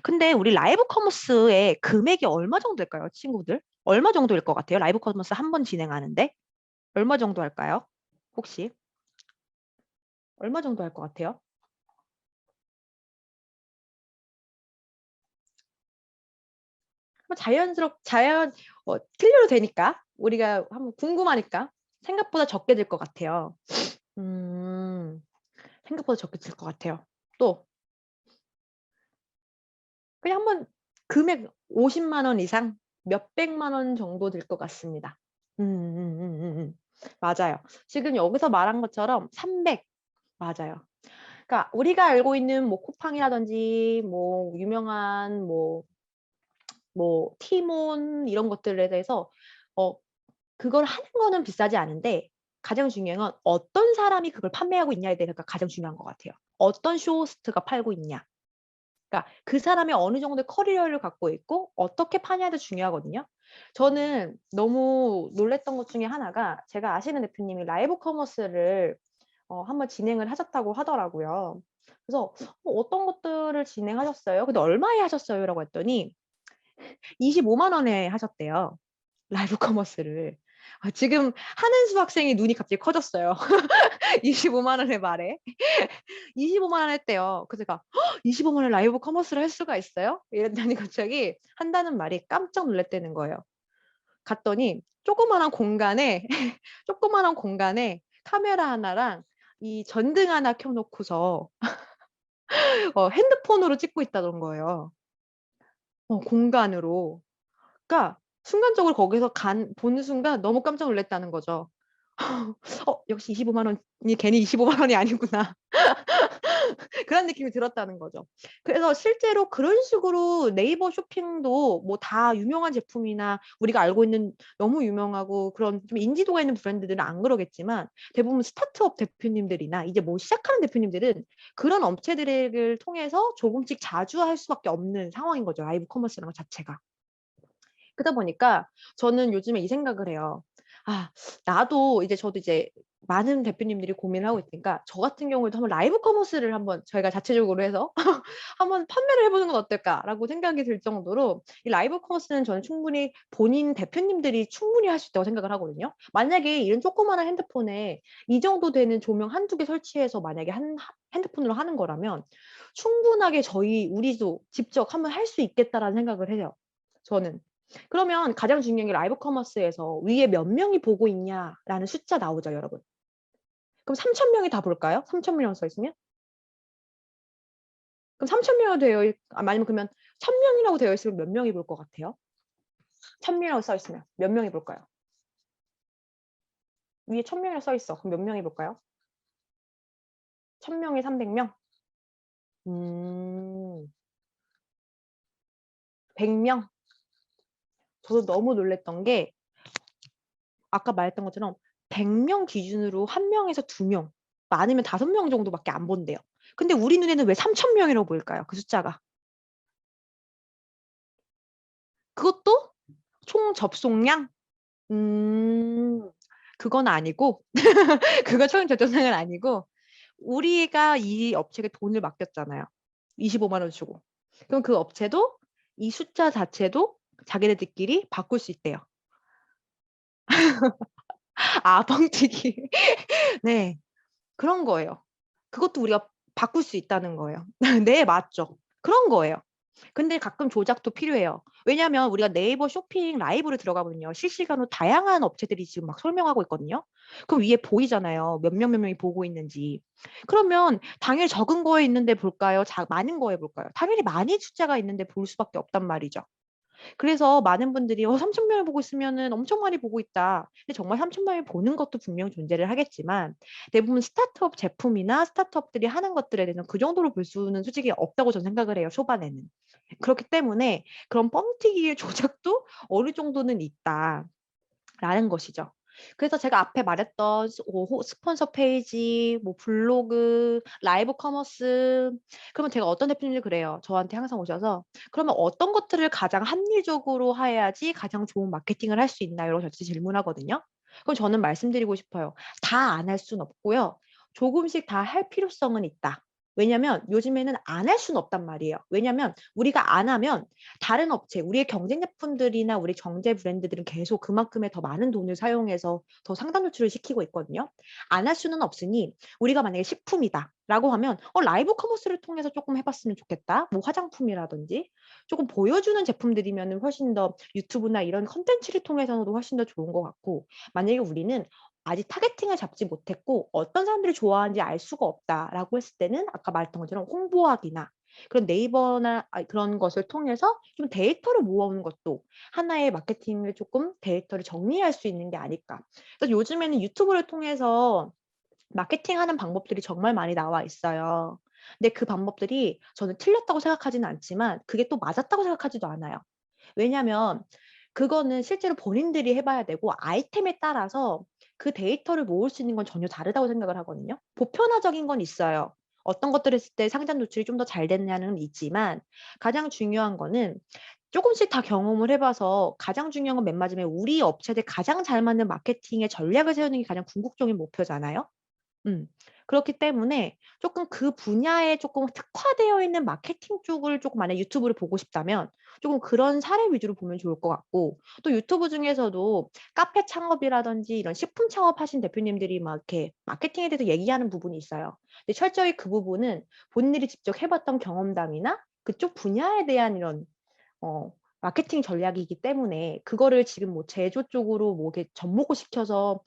근데 우리 라이브 커머스의 금액이 얼마 정도 될까요, 친구들? 얼마 정도일 것 같아요? 라이브 커머스 한 번 진행하는데 얼마 정도 할까요? 혹시 얼마 정도 할 것 같아요? 틀려도 되니까 우리가 한번 궁금하니까 생각보다 적게 들 것 같아요. 생각보다 적게 들 것 같아요. 또 그냥 한번 금액 50만 원 이상 몇백만 원 정도 될 것 같습니다. 맞아요. 지금 여기서 말한 것처럼 300 맞아요. 그러니까 우리가 알고 있는 뭐 쿠팡이라든지 뭐 유명한 뭐 티몬 이런 것들에 대해서 그걸 하는 거는 비싸지 않은데 가장 중요한 건 어떤 사람이 그걸 판매하고 있냐에 대해서가 가장 중요한 것 같아요. 어떤 쇼호스트가 팔고 있냐. 그러니까 그 사람이 어느 정도의 커리어를 갖고 있고 어떻게 파냐도 중요하거든요. 저는 너무 놀랬던 것 중에 하나가 제가 아시는 대표님이 라이브 커머스를 한번 진행을 하셨다고 하더라고요. 그래서 어떤 것들을 진행하셨어요? 근데 얼마에 하셨어요? 라고 했더니 25만 원에 하셨대요. 라이브 커머스를. 지금 한은수 학생이 눈이 갑자기 커졌어요. 25만 원의 말에. 25만 원 했대요. 그래서 제가 25만 원 라이브 커머스를 할 수가 있어요? 이랬더니 갑자기 한다는 말이 깜짝 놀랐다는 거예요. 갔더니 조그마한 공간에 조그마한 공간에 카메라 하나랑 이 전등 하나 켜놓고서 핸드폰으로 찍고 있다던 거예요. 공간으로. 그러니까 순간적으로 거기서 보는 순간 너무 깜짝 놀랐다는 거죠. 역시 25만 원이 괜히 25만 원이 아니구나. 그런 느낌이 들었다는 거죠. 그래서 실제로 그런 식으로 네이버 쇼핑도 뭐 다 유명한 제품이나 우리가 알고 있는 너무 유명하고 그런 좀 인지도가 있는 브랜드들은 안 그러겠지만 대부분 스타트업 대표님들이나 이제 뭐 시작하는 대표님들은 그런 업체들을 통해서 조금씩 자주 할 수밖에 없는 상황인 거죠. 라이브 커머스라는 것 자체가. 그러다 보니까 저는 요즘에 이 생각을 해요. 나도 저도 많은 대표님들이 고민을 하고 있으니까 저 같은 경우에도 한번 라이브 커머스를 한번 저희가 자체적으로 해서 한번 판매를 해보는 건 어떨까라고 생각이 들 정도로 이 라이브 커머스는 저는 충분히 본인 대표님들이 충분히 할 수 있다고 생각을 하거든요. 만약에 이런 조그마한 핸드폰에 이 정도 되는 조명 한두 개 설치해서 만약에 핸드폰으로 하는 거라면 충분하게 우리도 직접 한번 할 수 있겠다라는 생각을 해요. 저는. 그러면 가장 중요한 게 라이브 커머스에서 위에 몇 명이 보고 있냐라는 숫자 나오죠, 여러분. 그럼 3,000명이 다 볼까요? 3,000명이라고 써 있으면? 그럼 3,000명이 아니면 그러면 1,000명이라고 되어 있으면 몇 명이 볼 것 같아요? 1,000명이라고 써 있으면 몇 명이 볼까요? 위에 1,000명이라고 써 있어. 그럼 몇 명이 볼까요? 1,000명에 300명? 100명? 저도 너무 놀랬던 게 아까 말했던 것처럼 100명 기준으로 1명에서 2명, 많으면 5명 정도밖에 안 본대요. 근데 우리 눈에는 왜 3,000명이라고 보일까요? 그 숫자가. 그것도 총 접속량? 그건 아니고 그거 총 접속량은 아니고 우리가 이 업체에 돈을 맡겼잖아요. 25만 원 주고. 그럼 그 업체도 이 숫자 자체도 자기네들끼리 바꿀 수 있대요. 뻥튀기. 네. 그런 거예요. 그것도 우리가 바꿀 수 있다는 거예요. 네, 맞죠. 그런 거예요. 근데 가끔 조작도 필요해요. 왜냐하면 우리가 네이버 쇼핑 라이브를 들어가거든요. 실시간으로 다양한 업체들이 지금 막 설명하고 있거든요. 그럼 위에 보이잖아요. 몇 명이 보고 있는지. 그러면 당연히 적은 거에 있는데 볼까요? 많은 거에 볼까요? 당연히 많이 숫자가 있는데 볼 수밖에 없단 말이죠. 그래서 많은 분들이 3,000명이 보고 있으면은 엄청 많이 보고 있다. 근데 정말 3,000명이 보는 것도 분명 존재를 하겠지만 대부분 스타트업 제품이나 스타트업들이 하는 것들에 대해서는 그 정도로 볼 수는 솔직히 없다고 저는 생각을 해요. 초반에는. 그렇기 때문에 그런 뻥튀기의 조작도 어느 정도는 있다라는 것이죠. 그래서 제가 앞에 말했던 스폰서 페이지, 뭐 블로그, 라이브 커머스, 그러면 제가 어떤 대표님들 그래요. 저한테 항상 오셔서 그러면 어떤 것들을 가장 합리적으로 해야지 가장 좋은 마케팅을 할 수 있나요? 이러고 저한테 질문하거든요. 그럼 저는 말씀드리고 싶어요. 다 안 할 수는 없고요. 조금씩 다 할 필요성은 있다. 왜냐면 요즘에는 안 할 수는 없단 말이에요. 왜냐면 우리가 안 하면 다른 업체, 우리의 경쟁 제품들이나 우리 정제 브랜드들은 계속 그만큼의 더 많은 돈을 사용해서 더 상단 노출을 시키고 있거든요. 안 할 수는 없으니 우리가 만약에 식품이다라고 하면 라이브 커머스를 통해서 조금 해봤으면 좋겠다. 뭐 화장품이라든지 조금 보여주는 제품들이면 훨씬 더 유튜브나 이런 컨텐츠를 통해서도 훨씬 더 좋은 것 같고 만약에 우리는 아직 타겟팅을 잡지 못했고 어떤 사람들이 좋아하는지 알 수가 없다라고 했을 때는 아까 말했던 것처럼 홍보하기나 그런 네이버나 그런 것을 통해서 좀 데이터를 모아오는 것도 하나의 마케팅을 조금 데이터를 정리할 수 있는 게 아닐까. 그래서 요즘에는 유튜브를 통해서 마케팅하는 방법들이 정말 많이 나와 있어요. 근데 그 방법들이 저는 틀렸다고 생각하지는 않지만 그게 또 맞았다고 생각하지도 않아요. 왜냐하면 그거는 실제로 본인들이 해봐야 되고 아이템에 따라서 그 데이터를 모을 수 있는 건 전혀 다르다고 생각을 하거든요. 보편화적인 건 있어요. 어떤 것들을 했을 때 상장 노출이 좀 더 잘 됐냐는 있지만 가장 중요한 거는 조금씩 다 경험을 해봐서 가장 중요한 건 맨 마지막에 우리 업체들 가장 잘 맞는 마케팅의 전략을 세우는 게 가장 궁극적인 목표잖아요. 음. 그렇기 때문에 조금 그 분야에 조금 특화되어 있는 마케팅 쪽을 조금 만약 유튜브를 보고 싶다면 조금 그런 사례 위주로 보면 좋을 것 같고, 또 유튜브 중에서도 카페 창업이라든지 이런 식품 창업하신 대표님들이 막 이렇게 마케팅에 대해서 얘기하는 부분이 있어요. 근데 철저히 그 부분은 본인들이 직접 해봤던 경험담이나 그쪽 분야에 대한 이런 마케팅 전략이기 때문에 그거를 지금 뭐 제조 쪽으로 뭐 이렇게 접목을 시켜서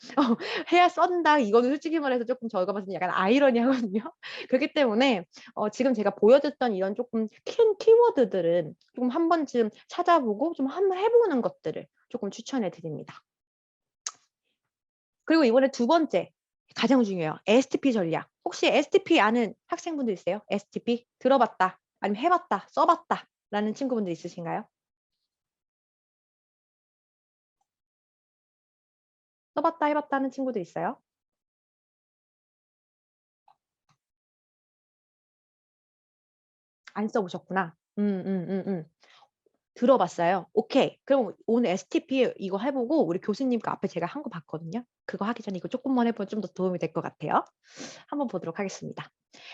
해야 썬다. 이거는 솔직히 말해서 조금 저희가 봤을 때 약간 아이러니하거든요. 그렇기 때문에 지금 제가 보여줬던 이런 조금 큰 키워드들은 좀 한 번쯤 찾아보고 좀 한번 해보는 것들을 조금 추천해 드립니다. 그리고 이번에 두 번째, 가장 중요해요. STP 전략. 혹시 STP 아는 학생분들 있어요? STP 들어봤다, 아니면 해봤다, 써봤다 라는 친구분들 있으신가요? 써봤다, 해봤다 하는 친구들 있어요? 안 써보셨구나. 들어봤어요. 오케이. 그럼 오늘 STP 이거 해보고 우리 교수님과 앞에 제가 한 거 봤거든요. 그거 하기 전에 이거 조금만 해보면 좀 더 도움이 될 것 같아요. 한번 보도록 하겠습니다.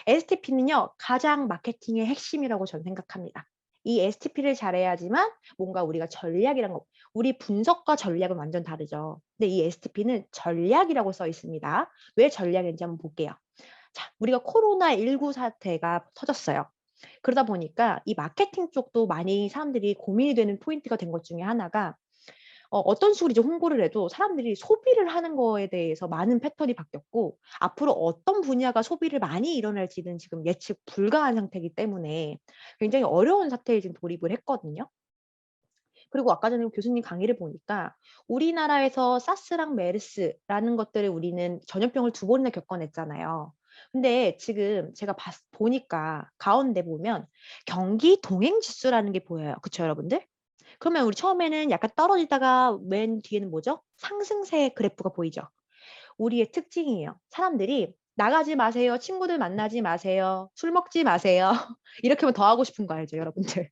STP는요, 가장 마케팅의 핵심이라고 저는 생각합니다. 이 STP를 잘해야지만 뭔가 우리가 전략이란 거, 우리 분석과 전략은 완전 다르죠. 근데 이 STP는 전략이라고 써 있습니다. 왜 전략인지 한번 볼게요. 자, 우리가 코로나19 사태가 터졌어요. 그러다 보니까 이 마케팅 쪽도 많이 사람들이 고민이 되는 포인트가 된 것 중에 하나가 어떤 식으로 이제 홍보를 해도 사람들이 소비를 하는 거에 대해서 많은 패턴이 바뀌었고, 앞으로 어떤 분야가 소비를 많이 일어날지는 지금 예측 불가한 상태이기 때문에 굉장히 어려운 사태에 지금 돌입을 했거든요. 그리고 아까 전에 교수님 강의를 보니까 우리나라에서 사스랑 메르스라는 것들을 우리는 전염병을 두 번이나 겪어냈잖아요. 근데 지금 제가 보니까 가운데 보면 경기 동행 지수라는 게 보여요. 그쵸, 여러분들? 그러면 우리 처음에는 약간 떨어지다가 맨 뒤에는 뭐죠? 상승세 그래프가 보이죠? 우리의 특징이에요. 사람들이 나가지 마세요. 친구들 만나지 마세요. 술 먹지 마세요. 이렇게 하면 더 하고 싶은 거 알죠, 여러분들?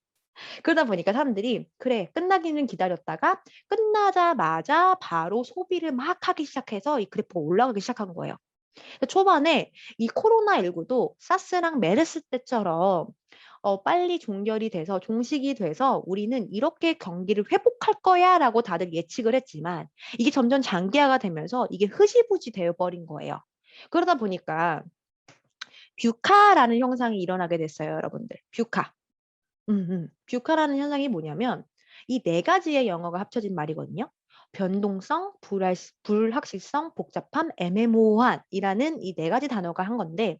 그러다 보니까 사람들이 그래 끝나기는 기다렸다가 끝나자마자 바로 소비를 막 하기 시작해서 이 그래프가 올라가기 시작한 거예요. 초반에 이 코로나19도 사스랑 메르스 때처럼 빨리 종결이 돼서 종식이 돼서 우리는 이렇게 경기를 회복할 거야 라고 다들 예측을 했지만 이게 점점 장기화가 되면서 이게 흐지부지 되어버린 거예요. 그러다 보니까 뷰카라는 현상이 일어나게 됐어요, 여러분들. 뷰카. 뷰카라는 현상이 뭐냐면 이 네 가지의 영어가 합쳐진 말이거든요. 변동성, 불확실성, 복잡함, 애매모호한이라는 이 네 가지 단어가 한 건데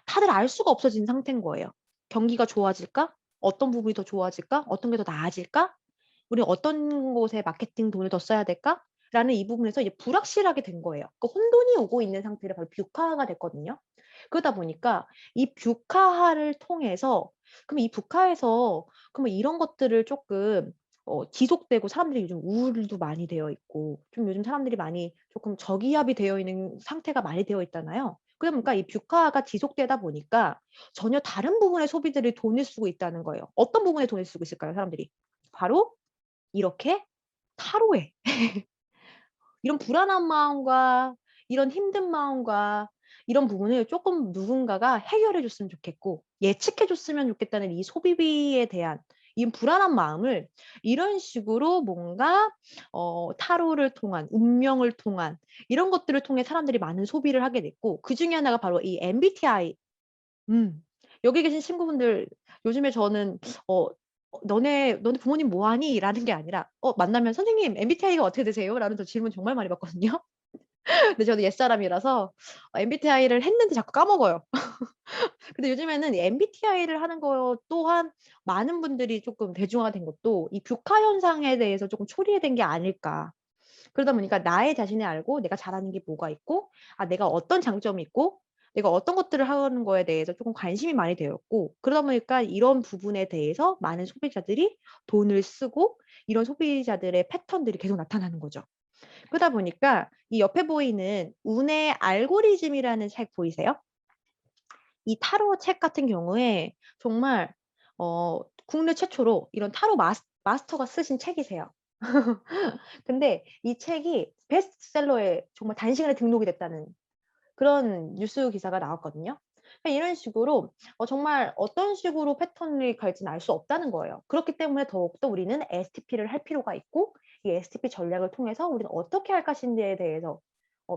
다들 알 수가 없어진 상태인 거예요. 경기가 좋아질까? 어떤 부분이 더 좋아질까? 어떤 게 더 나아질까? 우리 어떤 곳에 마케팅 돈을 더 써야 될까? 라는 이 부분에서 이제 불확실하게 된 거예요. 그 혼돈이 오고 있는 상태를 바로 뷰카화가 됐거든요. 그러다 보니까 이 뷰카화를 통해서 그럼 이 뷰카에서 그러면 이런 것들을 조금 지속되고 사람들이 요즘 우울도 많이 되어 있고 좀 요즘 사람들이 많이 조금 저기압이 되어 있는 상태가 많이 되어 있잖아요. 그러니까 이 뷰카가 지속되다 보니까 전혀 다른 부분에 소비들이 돈을 쓰고 있다는 거예요. 어떤 부분에 돈을 쓰고 있을까요, 사람들이? 바로 이렇게 타로에 이런 불안한 마음과 이런 힘든 마음과 이런 부분을 조금 누군가가 해결해 줬으면 좋겠고 예측해 줬으면 좋겠다는 이 소비비에 대한 이 불안한 마음을 이런 식으로 뭔가 타로를 통한 운명을 통한 이런 것들을 통해 사람들이 많은 소비를 하게 됐고 그중에 하나가 바로 이 MBTI. 여기 계신 친구분들 요즘에 저는 너네 부모님 뭐 하니? 라는 게 아니라 만나면 선생님 MBTI가 어떻게 되세요? 라는 저 질문 정말 많이 받거든요. 근데 저도 옛사람이라서 MBTI를 했는데 자꾸 까먹어요. 근데 요즘에는 MBTI를 하는 거 또한 많은 분들이 조금 대중화된 것도 이 뷰카 현상에 대해서 조금 초래된 게 아닐까. 그러다 보니까 나의 자신을 알고 내가 잘하는 게 뭐가 있고 내가 어떤 장점이 있고 내가 어떤 것들을 하는 거에 대해서 조금 관심이 많이 되었고 그러다 보니까 이런 부분에 대해서 많은 소비자들이 돈을 쓰고 이런 소비자들의 패턴들이 계속 나타나는 거죠. 그러다 보니까 이 옆에 보이는 운의 알고리즘이라는 책 보이세요? 이 타로 책 같은 경우에 정말 국내 최초로 이런 타로 마스터가 쓰신 책이세요. 근데 이 책이 베스트셀러에 정말 단시간에 등록이 됐다는 그런 뉴스 기사가 나왔거든요. 그러니까 이런 식으로 정말 어떤 식으로 패턴이 갈지는 알 수 없다는 거예요. 그렇기 때문에 더욱더 우리는 STP를 할 필요가 있고 이 STP 전략을 통해서 우리는 어떻게 할 것인지에 대해서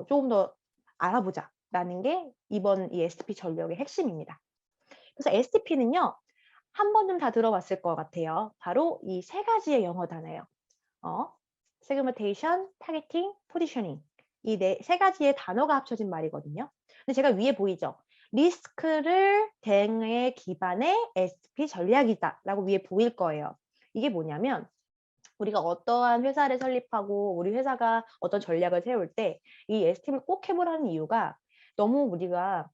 조금 더 알아보자라는 게 이번 이 STP 전략의 핵심입니다. 그래서 STP는요. 한 번쯤 다 들어봤을 것 같아요. 바로 이 세 가지의 영어 단어예요. segmentation, targeting, positioning. 이 세 가지의 단어가 합쳐진 말이거든요. 근데 제가 위에 보이죠? 리스크를 대응에 기반의 STP 전략이다라고 위에 보일 거예요. 이게 뭐냐면 우리가 어떠한 회사를 설립하고 우리 회사가 어떤 전략을 세울 때 이 STP를 꼭 해보라는 이유가 너무 우리가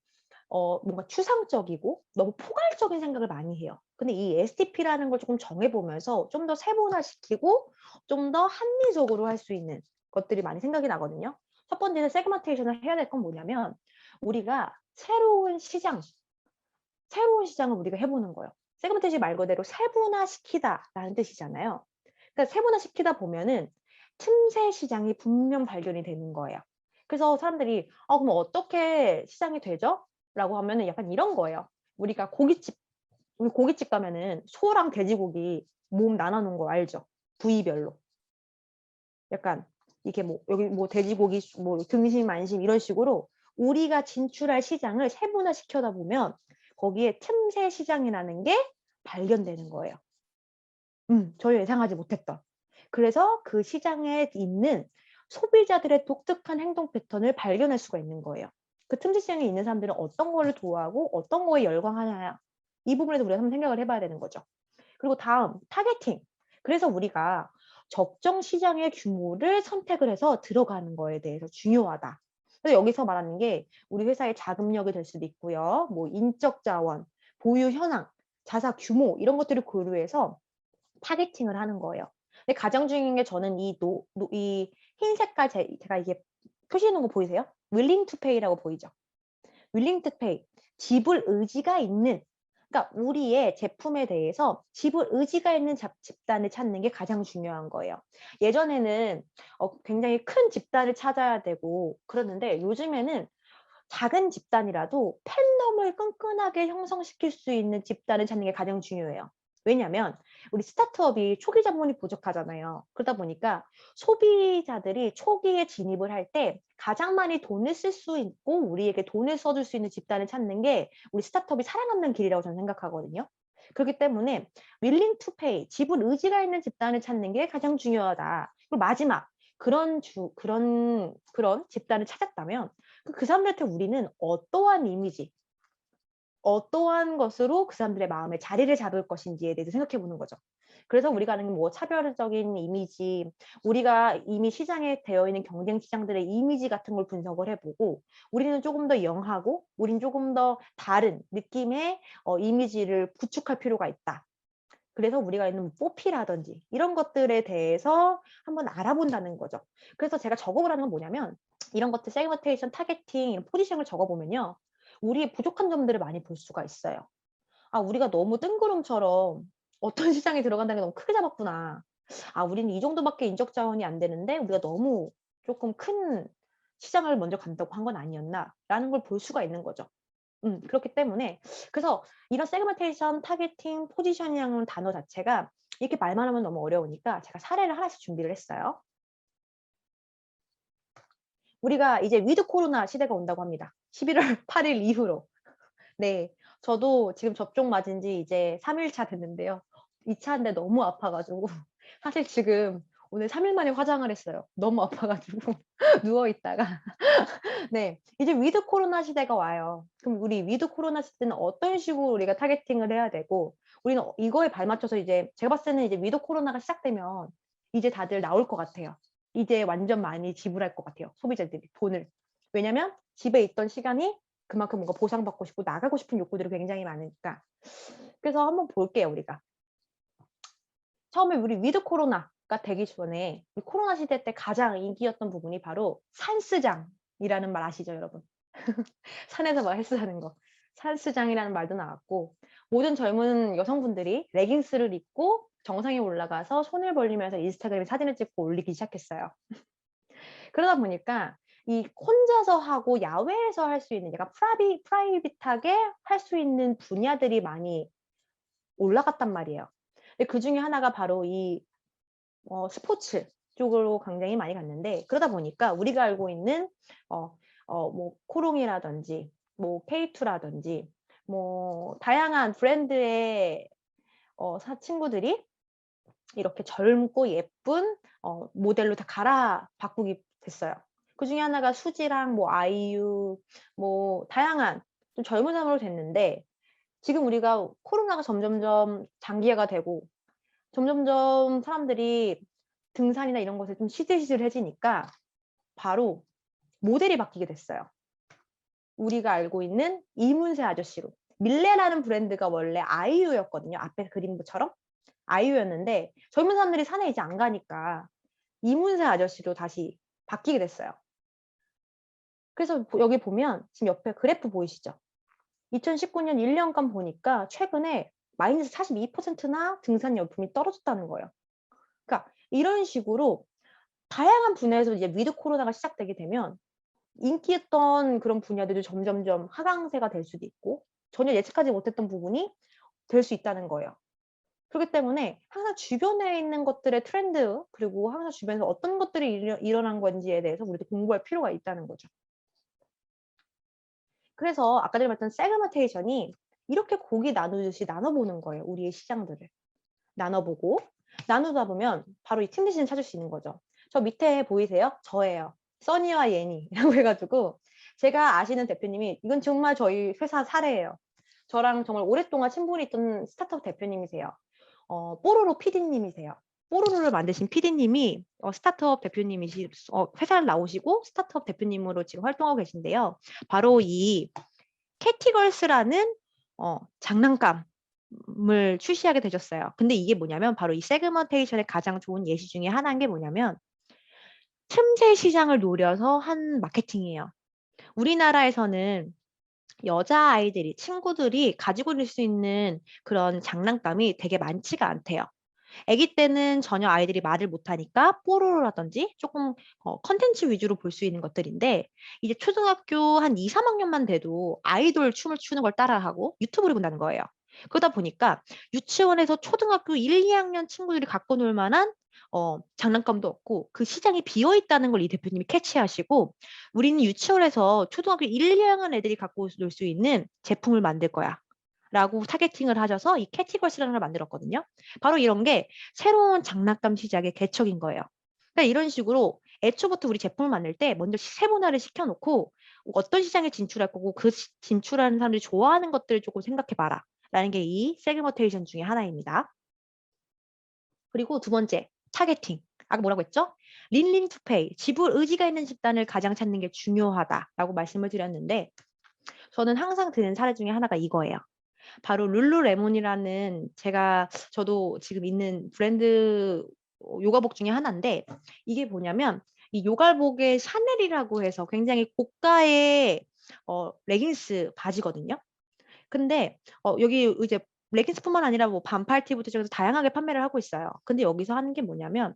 뭔가 추상적이고 너무 포괄적인 생각을 많이 해요. 근데 이 STP라는 걸 조금 정해보면서 좀 더 세분화시키고 좀 더 합리적으로 할 수 있는 것들이 많이 생각이 나거든요. 첫 번째는 세그멘테이션을 해야 될 건 뭐냐면 우리가 새로운 시장을 우리가 해보는 거예요. 세그멘테이션 말 그대로 세분화시키다라는 뜻이잖아요. 그러니까 세분화시키다 보면은 틈새 시장이 분명 발견이 되는 거예요. 그래서 사람들이 그럼 어떻게 시장이 되죠? 라고 하면은 약간 이런 거예요. 우리가 우리 고깃집 가면은 소랑 돼지고기 몸 나눠 놓은 거 알죠? 부위별로. 약간 이게 뭐 여기 뭐 돼지고기 뭐 등심, 안심 이런 식으로 우리가 진출할 시장을 세분화시켜다 보면 거기에 틈새 시장이라는 게 발견되는 거예요. 전혀 예상하지 못했던. 그래서 그 시장에 있는 소비자들의 독특한 행동 패턴을 발견할 수가 있는 거예요. 그 틈새 시장에 있는 사람들은 어떤 거를 좋아하고 어떤 거에 열광하냐. 이 부분에서 우리가 한번 생각을 해봐야 되는 거죠. 그리고 다음, 타겟팅. 그래서 우리가 적정 시장의 규모를 선택을 해서 들어가는 거에 대해서 중요하다. 그래서 여기서 말하는 게 우리 회사의 자금력이 될 수도 있고요. 뭐 인적 자원, 보유 현황, 자사 규모 이런 것들을 고려해서 타겟팅을 하는 거예요. 근데 가장 중요한 게 저는 이 흰 색깔 제가 이게 표시해 놓은 거 보이세요? willing to pay라고 보이죠? willing to pay. 지불 의지가 있는, 그러니까 우리의 제품에 대해서 지불 의지가 있는 집단을 찾는 게 가장 중요한 거예요. 예전에는 굉장히 큰 집단을 찾아야 되고 그러는데 요즘에는 작은 집단이라도 팬덤을 끈끈하게 형성시킬 수 있는 집단을 찾는 게 가장 중요해요. 왜냐하면 우리 스타트업이 초기 자본이 부족하잖아요. 그러다 보니까 소비자들이 초기에 진입을 할 때 가장 많이 돈을 쓸 수 있고 우리에게 돈을 써줄 수 있는 집단을 찾는 게 우리 스타트업이 살아남는 길이라고 저는 생각하거든요. 그렇기 때문에 willing to pay, 지불 의지가 있는 집단을 찾는 게 가장 중요하다. 그리고 마지막, 그런 집단을 찾았다면 그 사람들한테 우리는 어떠한 이미지, 어떠한 것으로 그 사람들의 마음에 자리를 잡을 것인지에 대해서 생각해 보는 거죠. 그래서 우리가 하는 뭐 차별적인 이미지, 우리가 이미 시장에 되어 있는 경쟁 시장들의 이미지 같은 걸 분석을 해보고 우리는 조금 더 영하고 우리는 조금 더 다른 느낌의 이미지를 구축할 필요가 있다. 그래서 우리가 있는 뽀피라든지 이런 것들에 대해서 한번 알아본다는 거죠. 그래서 제가 적어보라는 건 뭐냐면 이런 것들 세그멘테이션, 타겟팅, 이런 포지션을 적어보면요. 우리의 부족한 점들을 많이 볼 수가 있어요. 우리가 너무 뜬구름처럼 어떤 시장에 들어간다는 게 너무 크게 잡았구나. 우리는 이 정도밖에 인적 자원이 안 되는데 우리가 너무 조금 큰 시장을 먼저 간다고 한 건 아니었나 라는 걸 볼 수가 있는 거죠. 그렇기 때문에 그래서 이런 세그멘테이션, 타겟팅, 포지셔닝이라는 단어 자체가 이렇게 말만 하면 너무 어려우니까 제가 사례를 하나씩 준비를 했어요. 우리가 이제 위드 코로나 시대가 온다고 합니다. 11월 8일 이후로. 네, 저도 지금 접종 맞은 지 이제 3일차 됐는데요. 2차인데 너무 아파가지고 사실 지금 오늘 3일 만에 화장을 했어요. 너무 아파가지고 누워있다가 네, 이제 위드 코로나 시대가 와요. 그럼 우리 위드 코로나 시대는 어떤 식으로 우리가 타겟팅을 해야 되고 우리는 이거에 발맞춰서 이제 제가 봤을 때는 이제 위드 코로나가 시작되면 이제 다들 나올 것 같아요. 이제 완전 많이 지불할 것 같아요. 소비자들이 돈을. 왜냐면 집에 있던 시간이 그만큼 뭔가 보상받고 싶고 나가고 싶은 욕구들이 굉장히 많으니까. 그래서 한번 볼게요, 우리가. 처음에 우리 위드 코로나가 되기 전에 코로나 시대 때 가장 인기였던 부분이 바로 산스장이라는 말 아시죠, 여러분? 산에서 막 헬스하는 거. 산스장이라는 말도 나왔고 모든 젊은 여성분들이 레깅스를 입고 정상에 올라가서 손을 벌리면서 인스타그램에 사진을 찍고 올리기 시작했어요. 그러다 보니까 이 혼자서 하고 야외에서 할 수 있는 약간 프라이빗하게 할 수 있는 분야들이 많이 올라갔단 말이에요. 근데 그중에 하나가 바로 이 스포츠 쪽으로 굉장히 많이 갔는데, 그러다 보니까 우리가 알고 있는 뭐 코롱이라든지 뭐 K2라든지 뭐 다양한 브랜드의 친구들이 이렇게 젊고 예쁜 모델로 다 갈아 바꾸게 됐어요. 그중에 하나가 수지랑 뭐 아이유 뭐 다양한 좀 젊은 사람으로 됐는데, 지금 우리가 코로나가 점점점 장기화가 되고 점점점 사람들이 등산이나 이런 것에 좀 시들시들해지니까 바로 모델이 바뀌게 됐어요. 우리가 알고 있는 이문세 아저씨로. 밀레라는 브랜드가 원래 아이유였거든요. 앞에 그린 것처럼 아이유였는데 젊은 사람들이 산에 이제 안 가니까 이문세 아저씨로 다시 바뀌게 됐어요. 그래서 여기 보면 지금 옆에 그래프 보이시죠? 2019년 1년간 보니까 최근에 마이너스 42%나 등산 열풍이 떨어졌다는 거예요. 그러니까 이런 식으로 다양한 분야에서 이제 위드 코로나가 시작되게 되면 인기였던 그런 분야들도 점점점 하강세가 될 수도 있고 전혀 예측하지 못했던 부분이 될 수 있다는 거예요. 그렇기 때문에 항상 주변에 있는 것들의 트렌드, 그리고 항상 주변에서 어떤 것들이 일어난 건지에 대해서 우리도 공부할 필요가 있다는 거죠. 그래서 아까 전에 말했던 세그멘테이션이 이렇게 곡이 나누듯이 나눠보는 거예요. 우리의 시장들을 나눠보고, 나누다 보면 바로 이 팀 대신을 찾을 수 있는 거죠. 저 밑에 보이세요? 저예요. 써니와 예니라고 해가지고, 제가 아시는 대표님이, 이건 정말 저희 회사 사례예요. 저랑 정말 오랫동안 친분이 있던 스타트업 대표님이세요. 뽀로로 PD님이세요. 뽀로로를 만드신 PD님이 스타트업 대표님이시, 회사를 나오시고 스타트업 대표님으로 지금 활동하고 계신데요. 바로 이 캐티걸스라는 장난감을 출시하게 되셨어요. 근데 이게 뭐냐면 바로 이 세그먼테이션의 가장 좋은 예시 중에 하나인 게 뭐냐면 틈새 시장을 노려서 한 마케팅이에요. 우리나라에서는 여자아이들이, 친구들이 가지고 있을 수 있는 그런 장난감이 되게 많지가 않대요. 아기 때는 전혀 아이들이 말을 못하니까 뽀로로라든지 조금 컨텐츠 위주로 볼 수 있는 것들인데, 이제 초등학교 한 2, 3학년만 돼도 아이돌 춤을 추는 걸 따라하고 유튜브를 본다는 거예요. 그러다 보니까 유치원에서 초등학교 1, 2학년 친구들이 갖고 놀 만한 장난감도 없고 그 시장이 비어 있다는 걸 이 대표님이 캐치하시고, 우리는 유치원에서 초등학교 1, 2학년 애들이 갖고 놀 수 있는 제품을 만들 거야 라고 타겟팅을 하셔서 이 캐티걸스라는 걸 만들었거든요. 바로 이런 게 새로운 장난감 시장의 개척인 거예요. 그러니까 이런 식으로 애초부터 우리 제품을 만들 때 먼저 세분화를 시켜놓고 어떤 시장에 진출할 거고 그 진출하는 사람들이 좋아하는 것들을 조금 생각해봐라 라는 게 이 세그먼테이션 중에 하나입니다. 그리고 두 번째, 타겟팅. 아까 뭐라고 했죠? 린링 투페이, 지불 의지가 있는 집단을 가장 찾는 게 중요하다라고 말씀을 드렸는데, 저는 항상 드는 사례 중에 하나가 이거예요. 바로 룰루레몬이라는, 저도 지금 있는 브랜드 요가복 중에 하나인데, 이게 뭐냐면 이 요가복의 샤넬이라고 해서 굉장히 고가의 레깅스 바지거든요. 근데 여기 이제 레깅스뿐만 아니라 뭐 반팔티부터 시작해서 다양하게 판매를 하고 있어요. 근데 여기서 하는 게 뭐냐면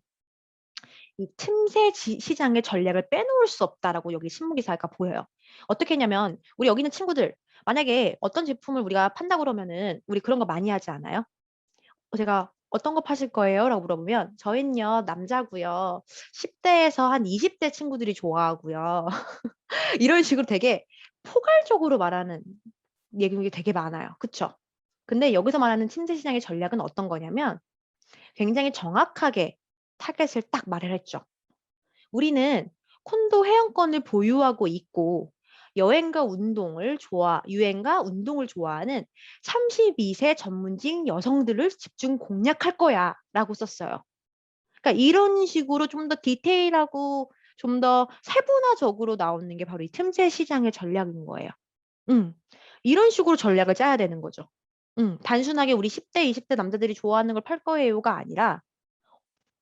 이 틈새 시장의 전략을 빼놓을 수 없다라고 여기 신문기사가 보여요. 어떻게 했냐면 우리 여기 있는 친구들, 만약에 어떤 제품을 우리가 판다 그러면은 우리 그런 거 많이 하지 않아요? 제가 어떤 거 파실 거예요? 라고 물어보면 저희는요 남자고요, 10대에서 한 20대 친구들이 좋아하고요. 이런 식으로 되게 포괄적으로 말하는 얘기 되게 많아요. 그쵸? 근데 여기서 말하는 침대 시장의 전략은 어떤 거냐면 굉장히 정확하게 타겟을 딱 말을 했죠. 우리는 콘도 회원권을 보유하고 있고 유행과 운동을 좋아하는 32세 전문직 여성들을 집중 공략할 거야 라고 썼어요. 그러니까 이런 식으로 좀 더 디테일하고 좀 더 세분화적으로 나오는 게 바로 이 틈새 시장의 전략인 거예요. 이런 식으로 전략을 짜야 되는 거죠. 단순하게 우리 10대, 20대 남자들이 좋아하는 걸 팔 거예요가 아니라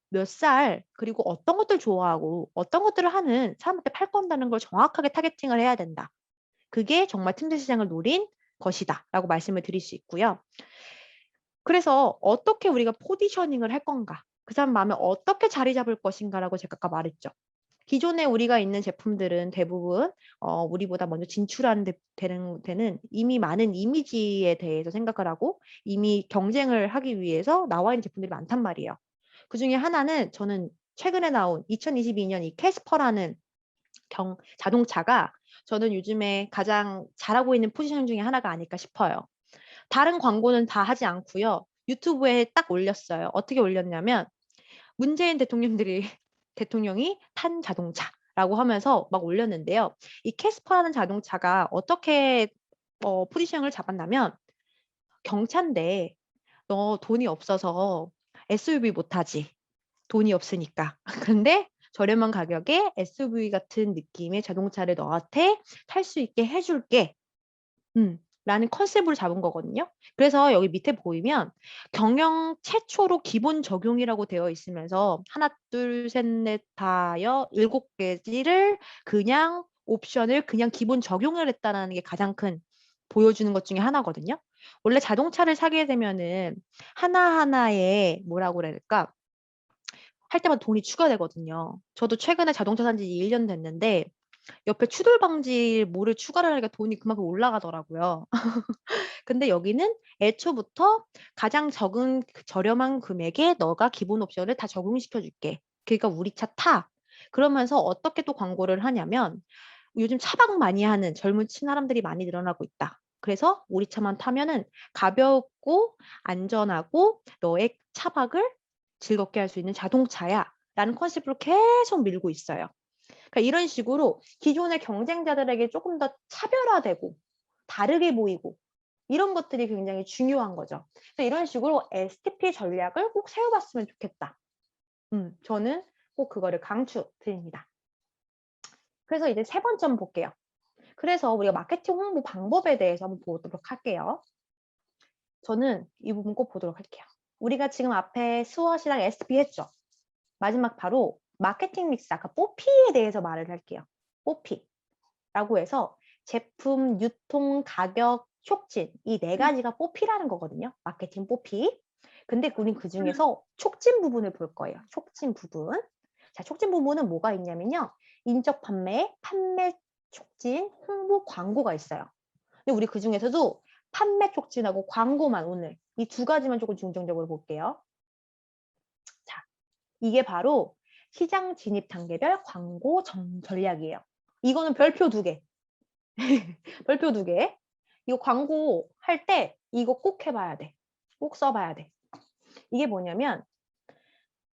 몇 살, 그리고 어떤 것들 좋아하고 어떤 것들을 하는 사람한테 팔 건다는 걸 정확하게 타겟팅을 해야 된다. 그게 정말 틈새 시장을 노린 것이다 라고 말씀을 드릴 수 있고요. 그래서 어떻게 우리가 포지셔닝을 할 건가, 그 사람 마음에 어떻게 자리 잡을 것인가라고 제가 아까 말했죠. 기존에 우리가 있는 제품들은 대부분 우리보다 먼저 진출하는 되는 데는 이미 많은 이미지에 대해서 생각을 하고 이미 경쟁을 하기 위해서 나와 있는 제품들이 많단 말이에요. 그중에 하나는 저는 최근에 나온 2022년 이 캐스퍼라는 자동차가 저는 요즘에 가장 잘하고 있는 포지션 중에 하나가 아닐까 싶어요. 다른 광고는 다 하지 않고요. 유튜브에 딱 올렸어요. 어떻게 올렸냐면 문재인 대통령이 탄 자동차라고 하면서 막 올렸는데요. 이 캐스퍼라는 자동차가 어떻게 포지션을 잡았냐면 경차인데 너 돈이 없어서 SUV 못 타지. 돈이 없으니까. 근데 저렴한 가격에 SUV 같은 느낌의 자동차를 너한테 탈 수 있게 해줄게. 라는 컨셉으로 잡은 거거든요. 그래서 여기 밑에 보이면 경영 최초로 기본 적용이라고 되어 있으면서 하나, 둘, 셋, 넷, 다여 7개지를 그냥 옵션을 그냥 기본 적용을 했다는 게 가장 큰 보여주는 것 중에 하나거든요. 원래 자동차를 사게 되면은 하나하나에 뭐라고 그래야 될까? 할 때마다 돈이 추가되거든요. 저도 최근에 자동차 산지 1년 됐는데 옆에 추돌 방지 뭐를 추가를 하니까 돈이 그만큼 올라가더라고요. 근데 여기는 애초부터 가장 적은 저렴한 금액에 너가 기본 옵션을 다 적용시켜 줄게. 그러니까 우리 차 타. 그러면서 어떻게 또 광고를 하냐면 요즘 차박 많이 하는 젊은 사람들이 많이 늘어나고 있다. 그래서 우리 차만 타면은 가볍고 안전하고 너의 차박을 즐겁게 할 수 있는 자동차야. 라는 컨셉으로 계속 밀고 있어요. 그러니까 이런 식으로 기존의 경쟁자들에게 조금 더 차별화되고 다르게 보이고 이런 것들이 굉장히 중요한 거죠. 그래서 이런 식으로 STP 전략을 꼭 세워봤으면 좋겠다. 저는 꼭 그거를 강추드립니다. 그래서 이제 세 번째 한번 볼게요. 그래서 우리가 마케팅 홍보 방법에 대해서 한번 보도록 할게요. 저는 이 부분 꼭 보도록 할게요. 우리가 지금 앞에 스워시랑 STP 했죠. 마지막 바로 마케팅 믹스, 아까 뽀피에 대해서 말을 할게요. 뽀피라고 해서 제품, 유통, 가격, 촉진 이 네 가지가 뽀피라는 거거든요. 마케팅 뽀피. 근데 우린 그중에서 촉진 부분을 볼 거예요. 촉진 부분. 자, 촉진 부분은 뭐가 있냐면요. 인적 판매, 판매 촉진, 홍보, 광고가 있어요. 근데 우리 그중에서도 판매 촉진하고 광고만 오늘 이 두 가지만 조금 중점적으로 볼게요. 자, 이게 바로 시장 진입 단계별 광고 전략이에요. 이거는 별표 2개. 별표 2개. 이거 광고 할 때 이거 꼭 해봐야 돼. 꼭 써봐야 돼. 이게 뭐냐면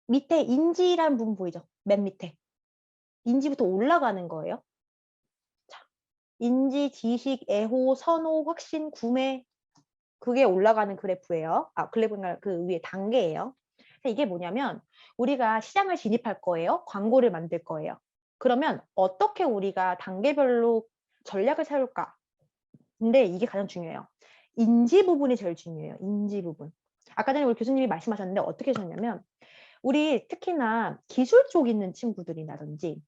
밑에 인지라는 부분 보이죠? 맨 밑에. 인지부터 올라가는 거예요. 자, 인지, 지식, 애호, 선호, 확신, 구매. 그게 올라가는 그래프예요. 그래프가 그 위에 단계예요. 이게 뭐냐면 우리가 시장을 진입할 거예요. 광고를 만들 거예요. 그러면 어떻게 우리가 단계별로 전략을 세울까? 근데 이게 가장 중요해요. 인지 부분이 제일 중요해요. 인지 부분. 아까 전에 우리 교수님이 말씀하셨는데 어떻게 하셨냐면 우리 특히나 기술 쪽 있는 친구들이라든지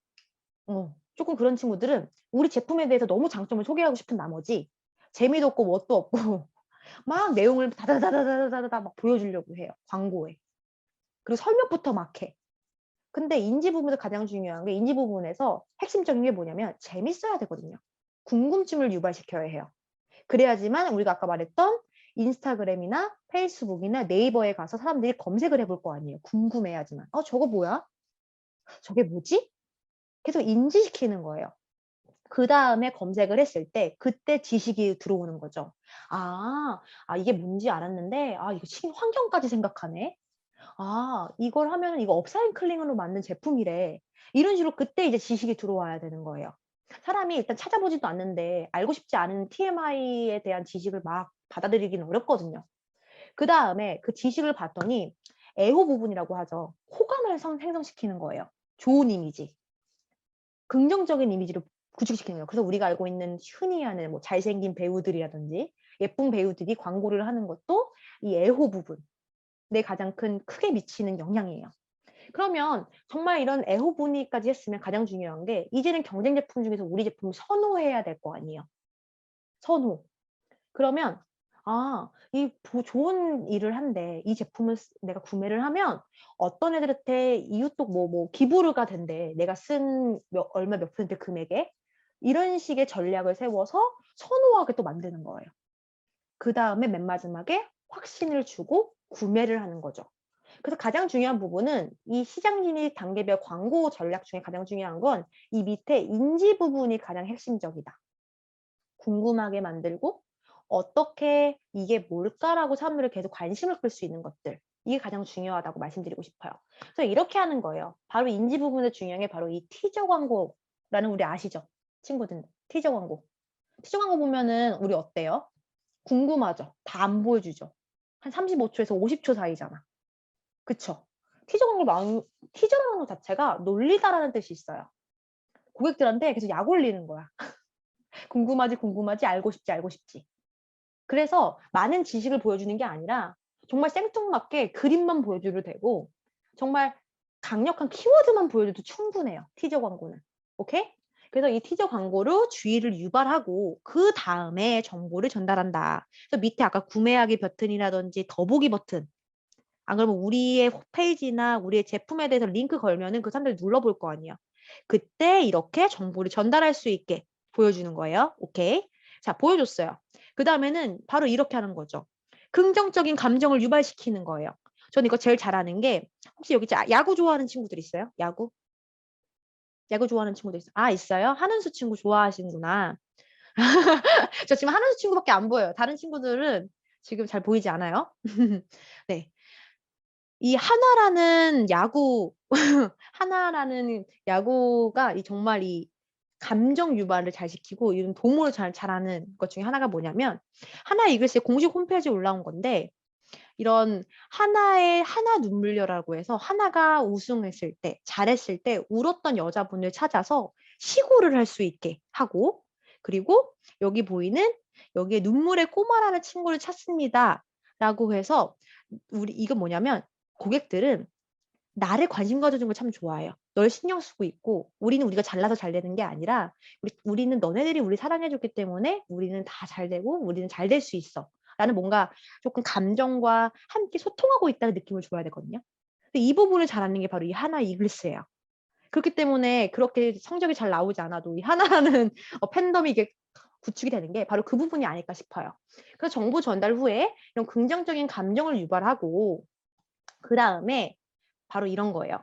조금 그런 친구들은 우리 제품에 대해서 너무 장점을 소개하고 싶은 나머지 재미도 없고 뭣도 없고 막 내용을 다다다다다다다 막 보여주려고 해요. 광고에. 그리고 설명부터 막 해. 근데 인지 부분에서 가장 중요한 게 인지 부분에서 핵심적인 게 뭐냐면 재밌어야 되거든요. 궁금증을 유발시켜야 해요. 그래야지만 우리가 아까 말했던 인스타그램이나 페이스북이나 네이버에 가서 사람들이 검색을 해볼 거 아니에요. 궁금해야지만. 저거 뭐야? 저게 뭐지? 계속 인지시키는 거예요. 그 다음에 검색을 했을 때 그때 지식이 들어오는 거죠. 이게 뭔지 알았는데 이거 환경까지 생각하네. 이걸 하면 이거 업사이클링으로 만든 제품이래. 이런 식으로 그때 이제 지식이 들어와야 되는 거예요. 사람이 일단 찾아보지도 않는데 알고 싶지 않은 TMI에 대한 지식을 막 받아들이기는 어렵거든요. 그 다음에 그 지식을 봤더니 애호 부분이라고 하죠. 호감을 생성시키는 거예요. 좋은 이미지. 긍정적인 이미지를 구축시키는 거예요. 그래서 우리가 알고 있는 흔히 하는 뭐 잘생긴 배우들이라든지 예쁜 배우들이 광고를 하는 것도 이 애호 부분에 가장 크게 미치는 영향이에요. 그러면 정말 이런 애호 분위기까지 했으면 가장 중요한 게 이제는 경쟁 제품 중에서 우리 제품을 선호해야 될 거 아니에요. 선호. 그러면 이 좋은 일을 한대. 이 제품을 내가 구매를 하면 어떤 애들한테 이웃독 뭐 기부가 된대. 내가 쓴 얼마 몇 퍼센트 금액에. 이런 식의 전략을 세워서 선호하게 또 만드는 거예요. 그 다음에 맨 마지막에 확신을 주고 구매를 하는 거죠. 그래서 가장 중요한 부분은 이 시장 진입 단계별 광고 전략 중에 가장 중요한 건 이 밑에 인지 부분이 가장 핵심적이다. 궁금하게 만들고 어떻게 이게 뭘까라고 사람들을 계속 관심을 끌 수 있는 것들. 이게 가장 중요하다고 말씀드리고 싶어요. 그래서 이렇게 하는 거예요. 바로 인지 부분에 중요한 게 바로 이 티저 광고라는 우리 아시죠? 친구들. 티저 광고. 티저 광고 보면은 우리 어때요? 궁금하죠? 다 안 보여주죠? 한 35초에서 50초 사이잖아. 그쵸? 티저라는 것 자체가 놀리다라는 뜻이 있어요. 고객들한테 계속 약 올리는 거야. 궁금하지, 알고 싶지. 그래서 많은 지식을 보여주는 게 아니라 정말 생뚱맞게 그림만 보여줘도 되고 정말 강력한 키워드만 보여줘도 충분해요. 티저 광고는. 오케이? 그래서 이 티저 광고로 주의를 유발하고 그 다음에 정보를 전달한다. 그래서 밑에 아까 구매하기 버튼이라든지 더보기 버튼. 안 그러면 우리의 페이지나 우리의 제품에 대해서 링크 걸면은 그 사람들이 눌러볼 거 아니에요. 그때 이렇게 정보를 전달할 수 있게 보여주는 거예요. 오케이? 자, 보여줬어요. 그 다음에는 바로 이렇게 하는 거죠. 긍정적인 감정을 유발시키는 거예요. 저는 이거 제일 잘하는 게 혹시 여기 야구 좋아하는 친구들 있어요? 야구? 야구 좋아하는 친구들 있어요? 있어요? 한은수 친구 좋아하시는구나. 저 지금 한은수 친구밖에 안 보여요. 다른 친구들은 지금 잘 보이지 않아요? 네. 이 하나라는 하나라는 야구가 정말 이 감정 유발을 잘 시키고 이런 도모를 잘하는 것 중에 하나가 뭐냐면 하나 이글스의 공식 홈페이지에 올라온 건데 이런 하나 눈물려라고 해서 하나가 우승했을 때 잘했을 때 울었던 여자분을 찾아서 시구를 할 수 있게 하고 그리고 여기 보이는 여기에 눈물의 꼬마라는 친구를 찾습니다. 라고 해서 이건 뭐냐면 고객들은 나를 관심 가져주는 걸 참 좋아해요. 널 신경 쓰고 있고 우리는 우리가 잘나서 잘 되는 게 아니라 우리는 너네들이 우리 사랑해줬기 때문에 우리는 다 잘 되고 우리는 잘 될 수 있어. 라는 뭔가 조금 감정과 함께 소통하고 있다는 느낌을 줘야 되거든요. 근데 이 부분을 잘하는 게 바로 이 하나 이글스예요. 그렇기 때문에 그렇게 성적이 잘 나오지 않아도 이 하나라는 팬덤이 이게 구축이 되는 게 바로 그 부분이 아닐까 싶어요. 그래서 정보 전달 후에 이런 긍정적인 감정을 유발하고 그 다음에 바로 이런 거예요.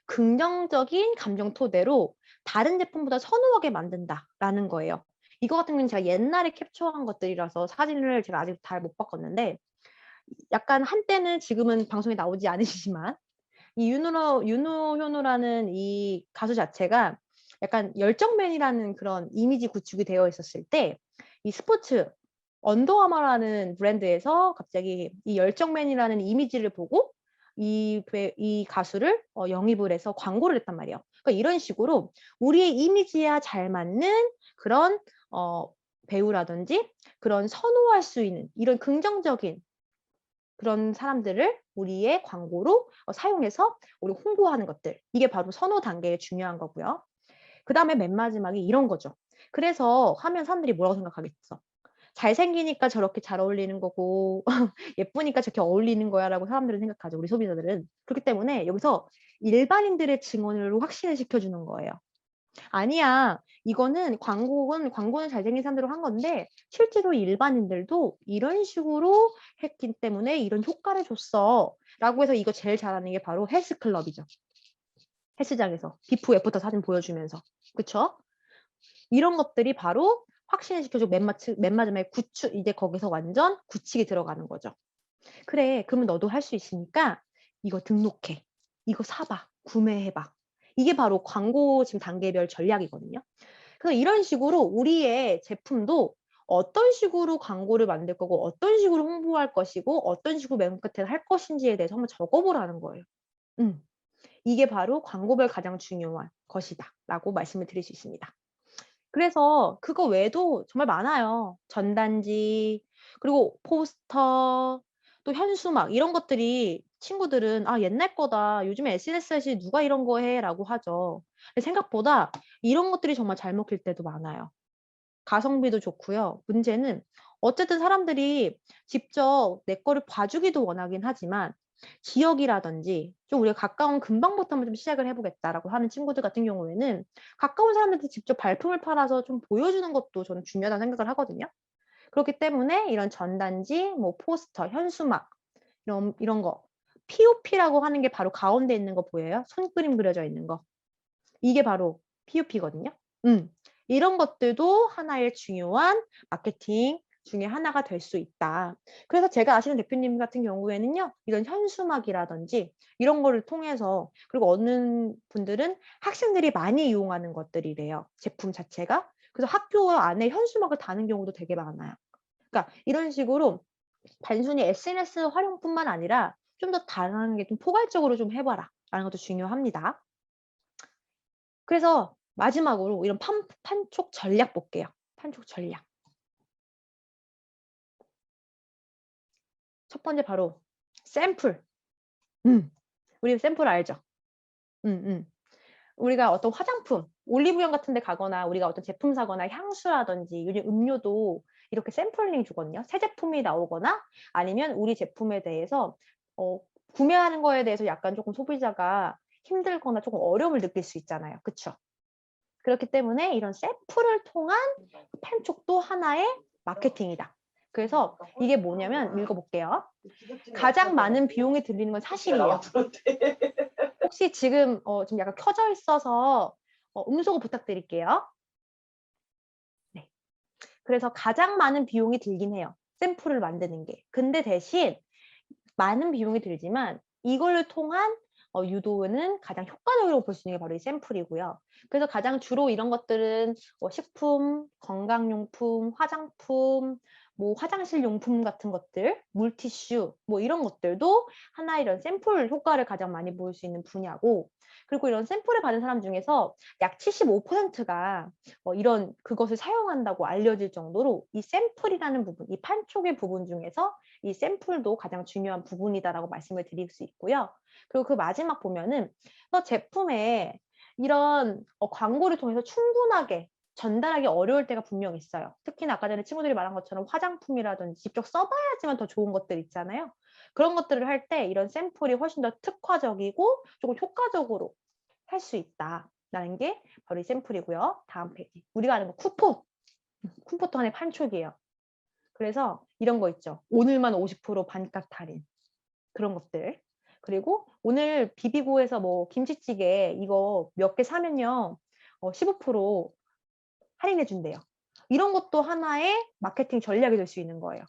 긍정적인 감정 토대로 다른 제품보다 선호하게 만든다라는 거예요. 이거 같은 경우는 제가 옛날에 캡처한 것들이라서 사진을 제가 아직 잘 못 바꿨는데 약간 한때는 지금은 방송에 나오지 않으시지만 이 윤호현우라는 이 가수 자체가 약간 열정맨이라는 그런 이미지 구축이 되어 있었을 때 이 스포츠 언더아머라는 브랜드에서 갑자기 이 열정맨이라는 이미지를 보고 이 가수를 영입을 해서 광고를 했단 말이에요. 그러니까 이런 식으로 우리의 이미지와 잘 맞는 그런 배우라든지 그런 선호할 수 있는 이런 긍정적인 그런 사람들을 우리의 광고로 사용해서 우리 홍보하는 것들. 이게 바로 선호 단계에 중요한 거고요. 그 다음에 맨 마지막에 이런 거죠. 그래서 하면 사람들이 뭐라고 생각하겠어? 잘생기니까 저렇게 잘 어울리는 거고 예쁘니까 저렇게 어울리는 거야 라고 사람들은 생각하죠. 우리 소비자들은. 그렇기 때문에 여기서 일반인들의 증언으로 확신을 시켜주는 거예요. 아니야. 광고는 잘생긴 사람들로 한 건데 실제로 일반인들도 이런 식으로 했기 때문에 이런 효과를 줬어. 라고 해서 이거 제일 잘하는 게 바로 헬스클럽이죠. 헬스장에서 비포 애프터 사진 보여주면서. 그쵸? 이런 것들이 바로 확신을 시켜주고 맨 마지막에 이제 거기서 완전 굳히게 들어가는 거죠. 그래, 그러면 너도 할 수 있으니까 이거 등록해. 이거 사봐. 구매해봐. 이게 바로 광고 지금 단계별 전략이거든요. 그래서 이런 식으로 우리의 제품도 어떤 식으로 광고를 만들 거고 어떤 식으로 홍보할 것이고 어떤 식으로 맨 끝에 할 것인지에 대해서 한번 적어보라는 거예요. 이게 바로 광고별 가장 중요한 것이다 라고 말씀을 드릴 수 있습니다. 그래서 그거 외에도 정말 많아요. 전단지, 그리고 포스터, 또 현수막 이런 것들이 친구들은 옛날 거다. 요즘에 SNS에 누가 이런 거 해? 라고 하죠. 근데 생각보다 이런 것들이 정말 잘 먹힐 때도 많아요. 가성비도 좋고요. 문제는 어쨌든 사람들이 직접 내 거를 봐주기도 원하긴 하지만 지역이라든지 좀 우리가 가까운 근방부터 한번 좀 시작을 해보겠다라고 하는 친구들 같은 경우에는 가까운 사람들한테 직접 발품을 팔아서 좀 보여주는 것도 저는 중요하다는 생각을 하거든요. 그렇기 때문에 이런 전단지, 뭐 포스터, 현수막 이런 거 POP라고 하는 게 바로 가운데 있는 거 보여요? 손그림 그려져 있는 거. 이게 바로 POP거든요. 이런 것들도 하나의 중요한 마케팅 중에 하나가 될 수 있다. 그래서 제가 아시는 대표님 같은 경우에는요, 이런 현수막이라든지 이런 거를 통해서, 그리고 어느 분들은 학생들이 많이 이용하는 것들이래요. 제품 자체가. 그래서 학교 안에 현수막을 다는 경우도 되게 많아요. 그러니까 이런 식으로 단순히 SNS 활용뿐만 아니라 좀 더 다양한 게 좀 포괄적으로 좀 해봐라 라는 것도 중요합니다. 그래서 마지막으로 이런 판촉 전략 볼게요. 판촉 전략. 첫 번째 바로 샘플. 우리 샘플 알죠? 우리가 어떤 화장품, 올리브영 같은 데 가거나 우리가 어떤 제품 사거나 향수라든지 요즘 음료도 이렇게 샘플링 주거든요. 새 제품이 나오거나 아니면 우리 제품에 대해서 구매하는 거에 대해서 약간 조금 소비자가 힘들거나 조금 어려움을 느낄 수 있잖아요. 그렇죠? 그렇기 때문에 이런 샘플을 통한 판촉도 하나의 마케팅이다. 그래서 이게 뭐냐면 읽어볼게요. 가장 많은 비용이 들리는 건 사실이에요. 혹시 지금 좀 약간 켜져 있어서 음소거 부탁드릴게요. 네. 그래서 가장 많은 비용이 들긴 해요. 샘플을 만드는 게. 근데 대신 많은 비용이 들지만 이걸 통한 유도는 가장 효과적으로 볼 수 있는 게 바로 이 샘플이고요. 그래서 가장 주로 이런 것들은 식품, 건강용품, 화장품, 뭐 화장실 용품 같은 것들, 물티슈, 뭐 이런 것들도 하나의 이런 샘플 효과를 가장 많이 볼 수 있는 분야고, 그리고 이런 샘플을 받은 사람 중에서 약 75%가 이런 그것을 사용한다고 알려질 정도로 이 샘플이라는 부분, 이 판촉의 부분 중에서 이 샘플도 가장 중요한 부분이다라고 말씀을 드릴 수 있고요. 그리고 그 마지막 보면은 제품에 이런 광고를 통해서 충분하게 전달하기 어려울 때가 분명 있어요. 특히나 아까 전에 친구들이 말한 것처럼 화장품이라든지 직접 써봐야지만 더 좋은 것들 있잖아요. 그런 것들을 할 때 이런 샘플이 훨씬 더 특화적이고 조금 효과적으로 할 수 있다라는 게 바로 이 샘플이고요. 다음 페이지. 우리가 아는 거 쿠폰. 쿠폰도 하나의 판촉이에요. 그래서 이런 거 있죠. 오늘만 50% 반값 할인. 그런 것들. 그리고 오늘 비비고에서 뭐 김치찌개 이거 몇 개 사면요. 15% 할인해 준대요. 이런 것도 하나의 마케팅 전략이 될 수 있는 거예요.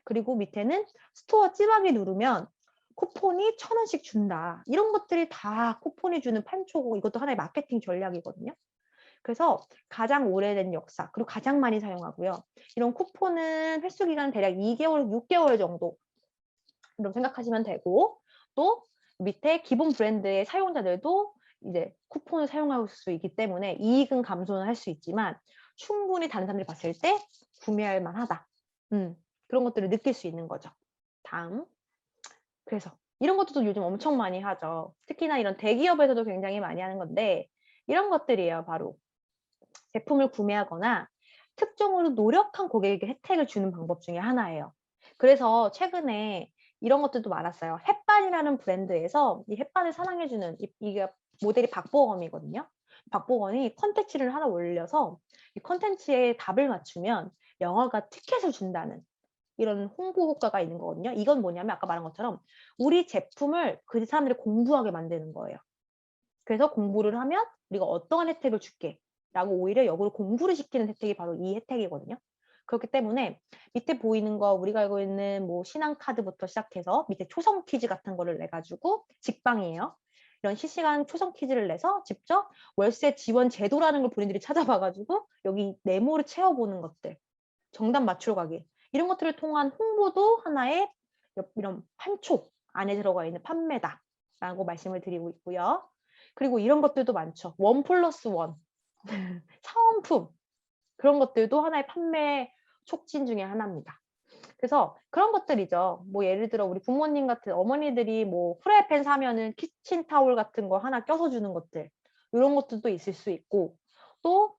그리고 밑에는 스토어 찌마기 누르면 쿠폰이 1,000원씩 준다. 이런 것들이 다 쿠폰이 주는 판초고 이것도 하나의 마케팅 전략이거든요. 그래서 가장 오래된 역사, 그리고 가장 많이 사용하고요. 이런 쿠폰은 횟수 기간은 대략 2개월, 6개월 정도 생각하시면 되고, 또 밑에 기본 브랜드의 사용자들도 이제 쿠폰을 사용할 수 있기 때문에 이익은 감소는 할 수 있지만 충분히 다른 사람들이 봤을 때 구매할 만하다. 그런 것들을 느낄 수 있는 거죠. 다음. 그래서 이런 것도 요즘 엄청 많이 하죠. 특히나 이런 대기업에서도 굉장히 많이 하는 건데 이런 것들이에요. 바로 제품을 구매하거나 특정으로 노력한 고객에게 혜택을 주는 방법 중에 하나예요. 그래서 최근에 이런 것들도 많았어요. 햇반이라는 브랜드에서 이 햇반을 사랑해주는 이게 모델이 박보검이거든요. 박보검이 컨텐츠를 하나 올려서 이 컨텐츠에 답을 맞추면 영화가 티켓을 준다는 이런 홍보 효과가 있는 거거든요. 이건 뭐냐면 아까 말한 것처럼 우리 제품을 그 사람들이 공부하게 만드는 거예요. 그래서 공부를 하면 우리가 어떠한 혜택을 줄게 라고 오히려 역으로 공부를 시키는 혜택이 바로 이 혜택이거든요. 그렇기 때문에 밑에 보이는 거 우리가 알고 있는 뭐 신한카드부터 시작해서 밑에 초성 퀴즈 같은 거를 내가지고 직방이에요. 이런 실시간 초성 퀴즈를 내서 직접 월세 지원 제도라는 걸 본인들이 찾아봐가지고 여기 네모를 채워보는 것들, 정답 맞추러 가기 이런 것들을 통한 홍보도 하나의 이런 판촉 안에 들어가 있는 판매다라고 말씀을 드리고 있고요. 그리고 이런 것들도 많죠. 1+1 사은품 그런 것들도 하나의 판매 촉진 중에 하나입니다. 그래서 그런 것들이죠. 뭐 예를 들어 우리 부모님 같은 어머니들이 뭐 프라이팬 사면은 키친타올 같은 거 하나 껴서 주는 것들 이런 것들도 있을 수 있고 또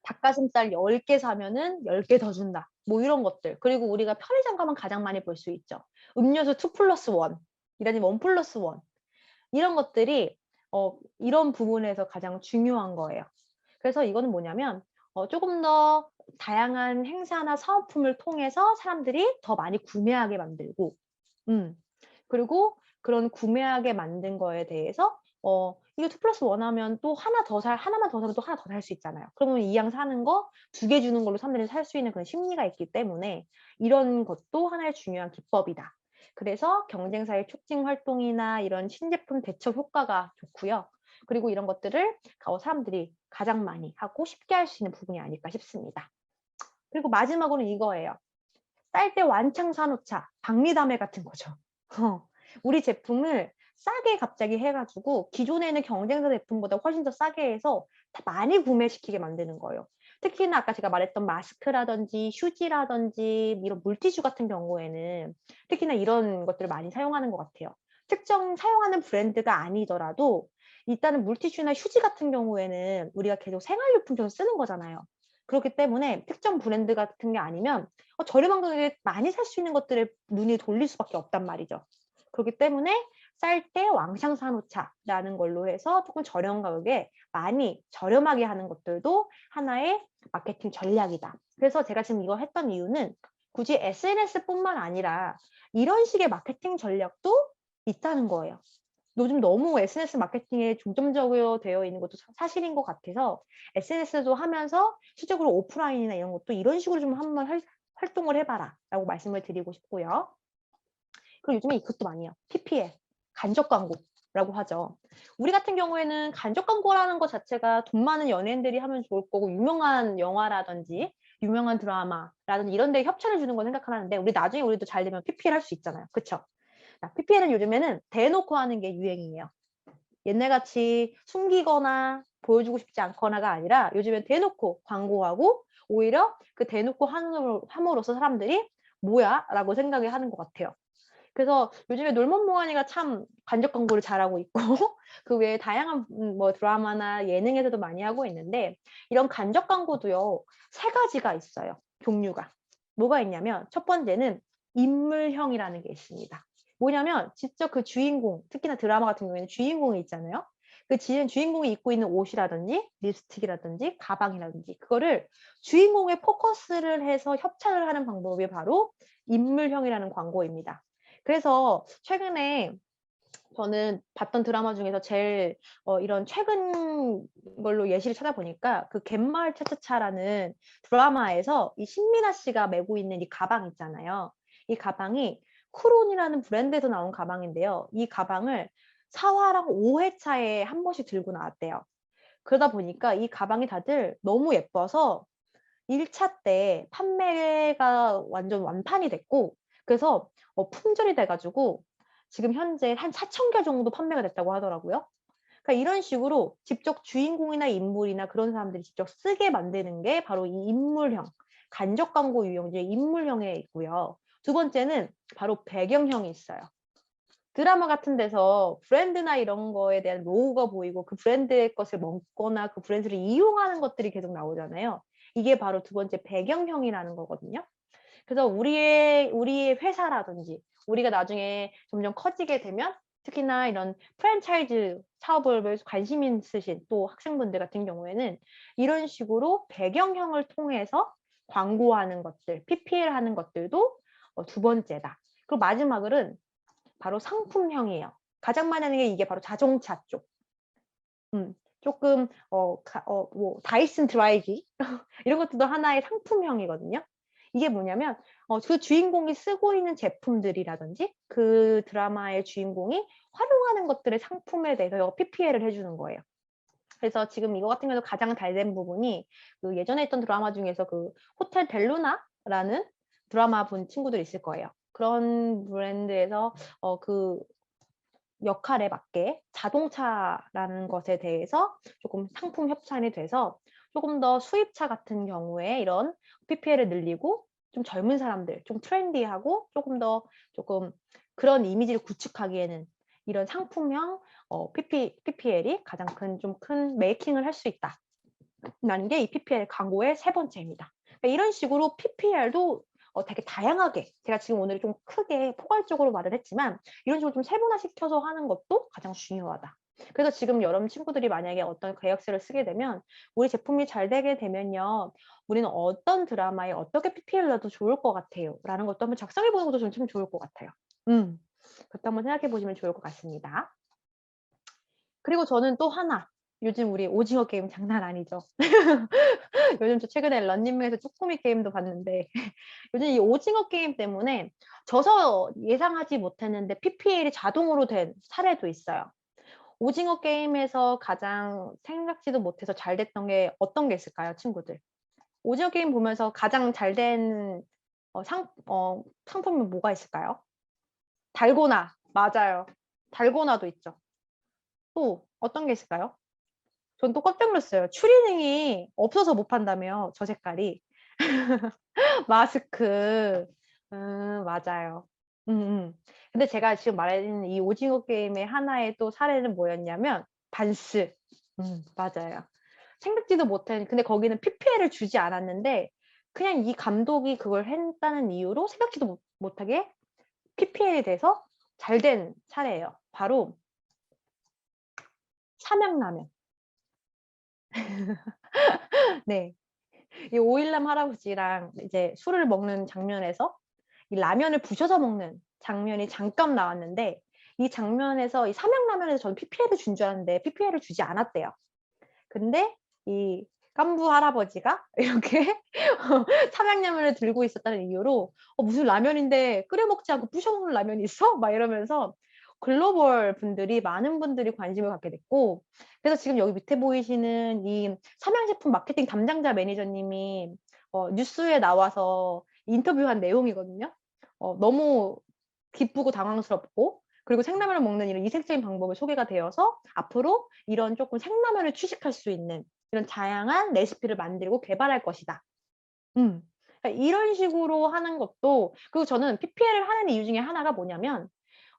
닭가슴살 10개 사면은 10개 더 준다. 뭐 이런 것들. 그리고 우리가 편의점 가면 가장 많이 볼 수 있죠. 음료수 2+1 이라니 1+1 이런 것들이 이런 부분에서 가장 중요한 거예요. 그래서 이거는 뭐냐면 조금 더 다양한 행사나 사은품을 통해서 사람들이 더 많이 구매하게 만들고 그리고 그런 구매하게 만든 거에 대해서 이거 2+1 하면 또 하나만 더 사면 또 하나 더 살 수 있잖아요. 그러면 이왕 사는 거 2개 주는 걸로 사람들이 살 수 있는 그런 심리가 있기 때문에 이런 것도 하나의 중요한 기법이다. 그래서 경쟁사의 촉진 활동이나 이런 신제품 대처 효과가 좋고요. 그리고 이런 것들을 사람들이 가장 많이 하고 쉽게 할 수 있는 부분이 아닐까 싶습니다. 그리고 마지막으로는 이거예요. 쌀 때 완창 사놓자. 박리담회 같은 거죠. 우리 제품을 싸게 갑자기 해가지고 기존에 있는 경쟁사 제품보다 훨씬 더 싸게 해서 다 많이 구매시키게 만드는 거예요. 특히나 아까 제가 말했던 마스크라든지 휴지라든지 이런 물티슈 같은 경우에는 특히나 이런 것들을 많이 사용하는 것 같아요. 특정 사용하는 브랜드가 아니더라도 일단은 물티슈나 휴지 같은 경우에는 우리가 계속 생활용품처럼 쓰는 거잖아요. 그렇기 때문에 특정 브랜드 같은 게 아니면 저렴한 가격에 많이 살 수 있는 것들에 눈이 돌릴 수밖에 없단 말이죠. 그렇기 때문에 쌀 때 왕창 사놓자라는 걸로 해서 조금 저렴한 가격에 많이 저렴하게 하는 것들도 하나의 마케팅 전략이다. 그래서 제가 지금 이거 했던 이유는 굳이 SNS뿐만 아니라 이런 식의 마케팅 전략도 있다는 거예요. 요즘 너무 SNS 마케팅에 중점적으로 되어 있는 것도 사실인 것 같아서 SNS도 하면서 실적으로 오프라인이나 이런 것도 이런 식으로 좀 한번 활동을 해봐라 라고 말씀을 드리고 싶고요. 그리고 요즘에 이것도 많이 해요. PPL, 간접 광고라고 하죠. 우리 같은 경우에는 간접 광고라는 것 자체가 돈 많은 연예인들이 하면 좋을 거고 유명한 영화라든지 유명한 드라마라든지 이런 데 협찬을 주는 거 생각하는데 우리 나중에 우리도 잘 되면 PPL 할 수 있잖아요. 그쵸? PPL은 요즘에는 대놓고 하는 게 유행이에요. 옛날같이 숨기거나 보여주고 싶지 않거나가 아니라 요즘엔 대놓고 광고하고 오히려 그 대놓고 함으로써 사람들이 뭐야? 라고 생각을 하는 것 같아요. 그래서 요즘에 놀먼뭐하니가 참 간접 광고를 잘하고 있고 그 외에 다양한 뭐 드라마나 예능에서도 많이 하고 있는데 이런 간접 광고도요 3가지가 있어요. 종류가. 뭐가 있냐면 첫 번째는 인물형이라는 게 있습니다. 뭐냐면 직접 그 주인공, 특히나 드라마 같은 경우에는 주인공이 있잖아요. 그 주인공이 입고 있는 옷이라든지 립스틱이라든지 가방이라든지 그거를 주인공에 포커스를 해서 협찬을 하는 방법이 바로 인물형이라는 광고입니다. 그래서 최근에 저는 봤던 드라마 중에서 제일 이런 최근 걸로 예시를 찾아보니까 그 갯마을 차차차라는 드라마에서 이 신민아 씨가 메고 있는 이 가방 있잖아요. 이 가방이 쿠론이라는 브랜드에서 나온 가방인데요. 이 가방을 4화랑 5회차에 한 번씩 들고 나왔대요. 그러다 보니까 이 가방이 다들 너무 예뻐서 1차 때 판매가 완전 완판이 됐고 그래서 품절이 돼가지고 지금 현재 한 4,000개 정도 판매가 됐다고 하더라고요. 그러니까 이런 식으로 직접 주인공이나 인물이나 그런 사람들이 직접 쓰게 만드는 게 바로 이 인물형, 간접 광고 유형제 인물형에 있고요. 두 번째는 바로 배경형이 있어요. 드라마 같은 데서 브랜드나 이런 거에 대한 로고가 보이고 그 브랜드의 것을 먹거나 그 브랜드를 이용하는 것들이 계속 나오잖아요. 이게 바로 두 번째 배경형이라는 거거든요. 그래서 우리의 회사라든지 우리가 나중에 점점 커지게 되면 특히나 이런 프랜차이즈 사업을 관심 있으신 또 학생분들 같은 경우에는 이런 식으로 배경형을 통해서 광고하는 것들, PPL 하는 것들도 두 번째다. 그리고 마지막으로는 바로 상품형이에요. 가장 많이 하는 게 이게 바로 자동차 쪽. 조금 뭐 다이슨 드라이기 이런 것들도 하나의 상품형이거든요. 이게 뭐냐면 그 주인공이 쓰고 있는 제품들이라든지 그 드라마의 주인공이 활용하는 것들의 상품에 대해서 PPL을 해주는 거예요. 그래서 지금 이거 같은 경우도 가장 잘 된 부분이 그 예전에 있던 드라마 중에서 그 호텔 델루나라는 드라마 본 친구들 있을 거예요. 그런 브랜드에서 그 역할에 맞게 자동차라는 것에 대해서 조금 상품 협찬이 돼서 조금 더 수입차 같은 경우에 이런 PPL을 늘리고 좀 젊은 사람들, 좀 트렌디하고 조금 그런 이미지를 구축하기에는 이런 상품형 PPL이 가장 좀 큰 메이킹을 할 수 있다. 라는 게 이 PPL 광고의 세 번째입니다. 그러니까 이런 식으로 PPL도 되게 다양하게 제가 지금 오늘 좀 크게 포괄적으로 말을 했지만 이런 식으로 좀 세분화시켜서 하는 것도 가장 중요하다. 그래서 지금 여러분 친구들이 만약에 어떤 계약서를 쓰게 되면 우리 제품이 잘 되게 되면요. 우리는 어떤 드라마에 어떻게 PPL을 넣어도 좋을 것 같아요. 라는 것도 한번 작성해 보는 것도 좀 좋을 것 같아요. 그것도 한번 생각해 보시면 좋을 것 같습니다. 그리고 저는 또 하나 요즘 우리 오징어 게임 장난 아니죠. 요즘 저 최근에 런닝맨에서 쪼꼬미 게임도 봤는데 요즘 이 오징어 게임 때문에 져서 예상하지 못했는데 PPL이 자동으로 된 사례도 있어요. 오징어 게임에서 가장 생각지도 못해서 잘 됐던 게 어떤 게 있을까요, 친구들? 오징어 게임 보면서 가장 잘 된 상품이 뭐가 있을까요? 달고나. 맞아요. 달고나도 있죠. 또 어떤 게 있을까요? 전 또 깜짝 놀랐어요. 추리닝이 없어서 못 판다며요, 저 색깔이. 마스크. 맞아요. 근데 제가 지금 말하는 이 오징어 게임의 하나의 또 사례는 뭐였냐면 반스. 맞아요. 생각지도 못한 근데 거기는 PPL을 주지 않았는데 그냥 이 감독이 그걸 했다는 이유로 생각지도 못하게 PPL이 돼서 잘 된 사례예요. 바로 삼양라면. 네. 이 오일남 할아버지랑 이제 술을 먹는 장면에서 이 라면을 부셔서 먹는 장면이 잠깐 나왔는데 이 장면에서 이 삼양라면에서 저는 PPL을 준 줄 알았는데 PPL을 주지 않았대요. 근데 이 깐부 할아버지가 이렇게 삼양라면을 들고 있었다는 이유로 무슨 라면인데 끓여 먹지 않고 부셔 먹는 라면이 있어?" 막 이러면서 글로벌 분들이 많은 분들이 관심을 갖게 됐고 그래서 지금 여기 밑에 보이시는 이 삼양 제품 마케팅 담당자 매니저님이 뉴스에 나와서 인터뷰한 내용이거든요. 너무 기쁘고 당황스럽고 그리고 생라면을 먹는 이런 이색적인 방법이 소개가 되어서 앞으로 이런 쪼끔 생라면을 취식할 수 있는 이런 다양한 레시피를 만들고 개발할 것이다. 그러니까 이런 식으로 하는 것도 그리고 저는 PPL을 하는 이유 중에 하나가 뭐냐면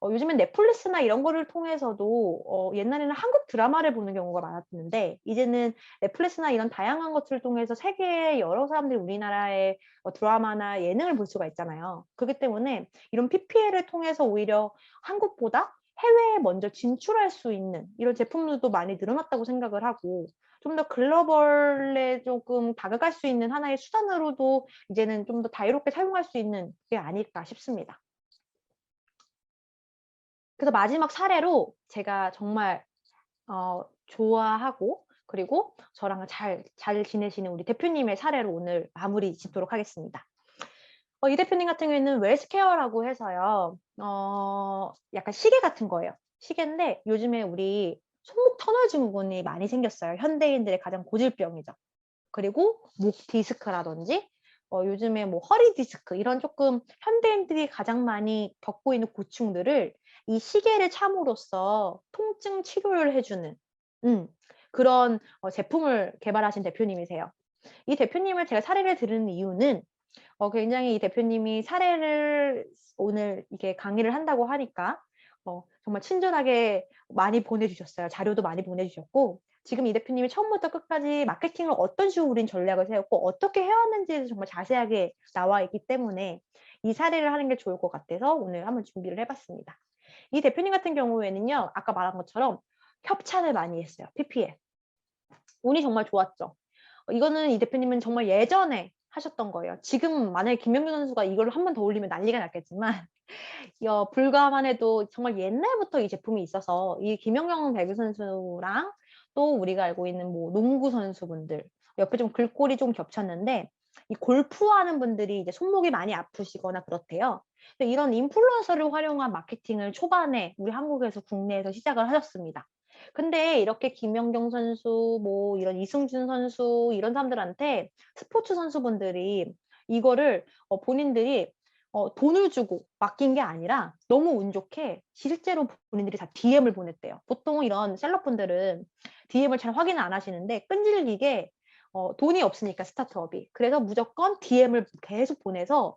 요즘엔 넷플릭스나 이런 거를 통해서도 옛날에는 한국 드라마를 보는 경우가 많았는데 이제는 넷플릭스나 이런 다양한 것들을 통해서 세계의 여러 사람들이 우리나라의 드라마나 예능을 볼 수가 있잖아요. 그렇기 때문에 이런 PPL을 통해서 오히려 한국보다 해외에 먼저 진출할 수 있는 이런 제품들도 많이 늘어났다고 생각을 하고 좀 더 글로벌에 조금 다가갈 수 있는 하나의 수단으로도 이제는 좀 더 자유롭게 사용할 수 있는 게 아닐까 싶습니다. 그래서 마지막 사례로 제가 정말 좋아하고 그리고 저랑 잘 지내시는 우리 대표님의 사례로 오늘 마무리 짓도록 하겠습니다. 이 대표님 같은 경우에는 웰스케어라고 해서요. 약간 시계 같은 거예요. 시계인데 요즘에 우리 손목 터널 증후군이 많이 생겼어요. 현대인들의 가장 고질병이죠. 그리고 목 디스크라든지 요즘에 뭐 허리 디스크 이런 조금 현대인들이 가장 많이 겪고 있는 고충들을 이 시계를 참으로써 통증 치료를 해 주는 그런 제품을 개발하신 대표님이세요. 이 대표님을 제가 사례를 들은 이유는 굉장히 이 대표님이 사례를 오늘 이게 강의를 한다고 하니까 정말 친절하게 많이 보내주셨어요. 자료도 많이 보내주셨고 지금 이 대표님이 처음부터 끝까지 마케팅을 어떤 식으로 우린 전략을 세웠고 어떻게 해왔는지 정말 자세하게 나와 있기 때문에 이 사례를 하는 게 좋을 것 같아서 오늘 한번 준비를 해봤습니다. 이 대표님 같은 경우에는요. 아까 말한 것처럼 협찬을 많이 했어요. PPL. 운이 정말 좋았죠. 이거는 이 대표님은 정말 예전에 하셨던 거예요. 지금 만약에 김연경 선수가 이걸 한 번 더 올리면 난리가 났겠지만 불과만 해도 정말 옛날부터 이 제품이 있어서 이 김연경 배구 선수랑 또 우리가 알고 있는 뭐 농구 선수분들 옆에 좀 글꼴이 좀 겹쳤는데 이 골프하는 분들이 이제 손목이 많이 아프시거나 그렇대요. 근데 이런 인플루언서를 활용한 마케팅을 초반에 우리 한국에서 국내에서 시작을 하셨습니다. 근데 이렇게 김연경 선수 뭐 이런 이승준 선수 이런 사람들한테 스포츠 선수분들이 이거를 본인들이 돈을 주고 맡긴 게 아니라 너무 운 좋게 실제로 본인들이 다 DM을 보냈대요. 보통 이런 셀럽분들은 DM을 잘 확인을 안 하시는데 끈질기게 돈이 없으니까 스타트업이. 그래서 무조건 DM을 계속 보내서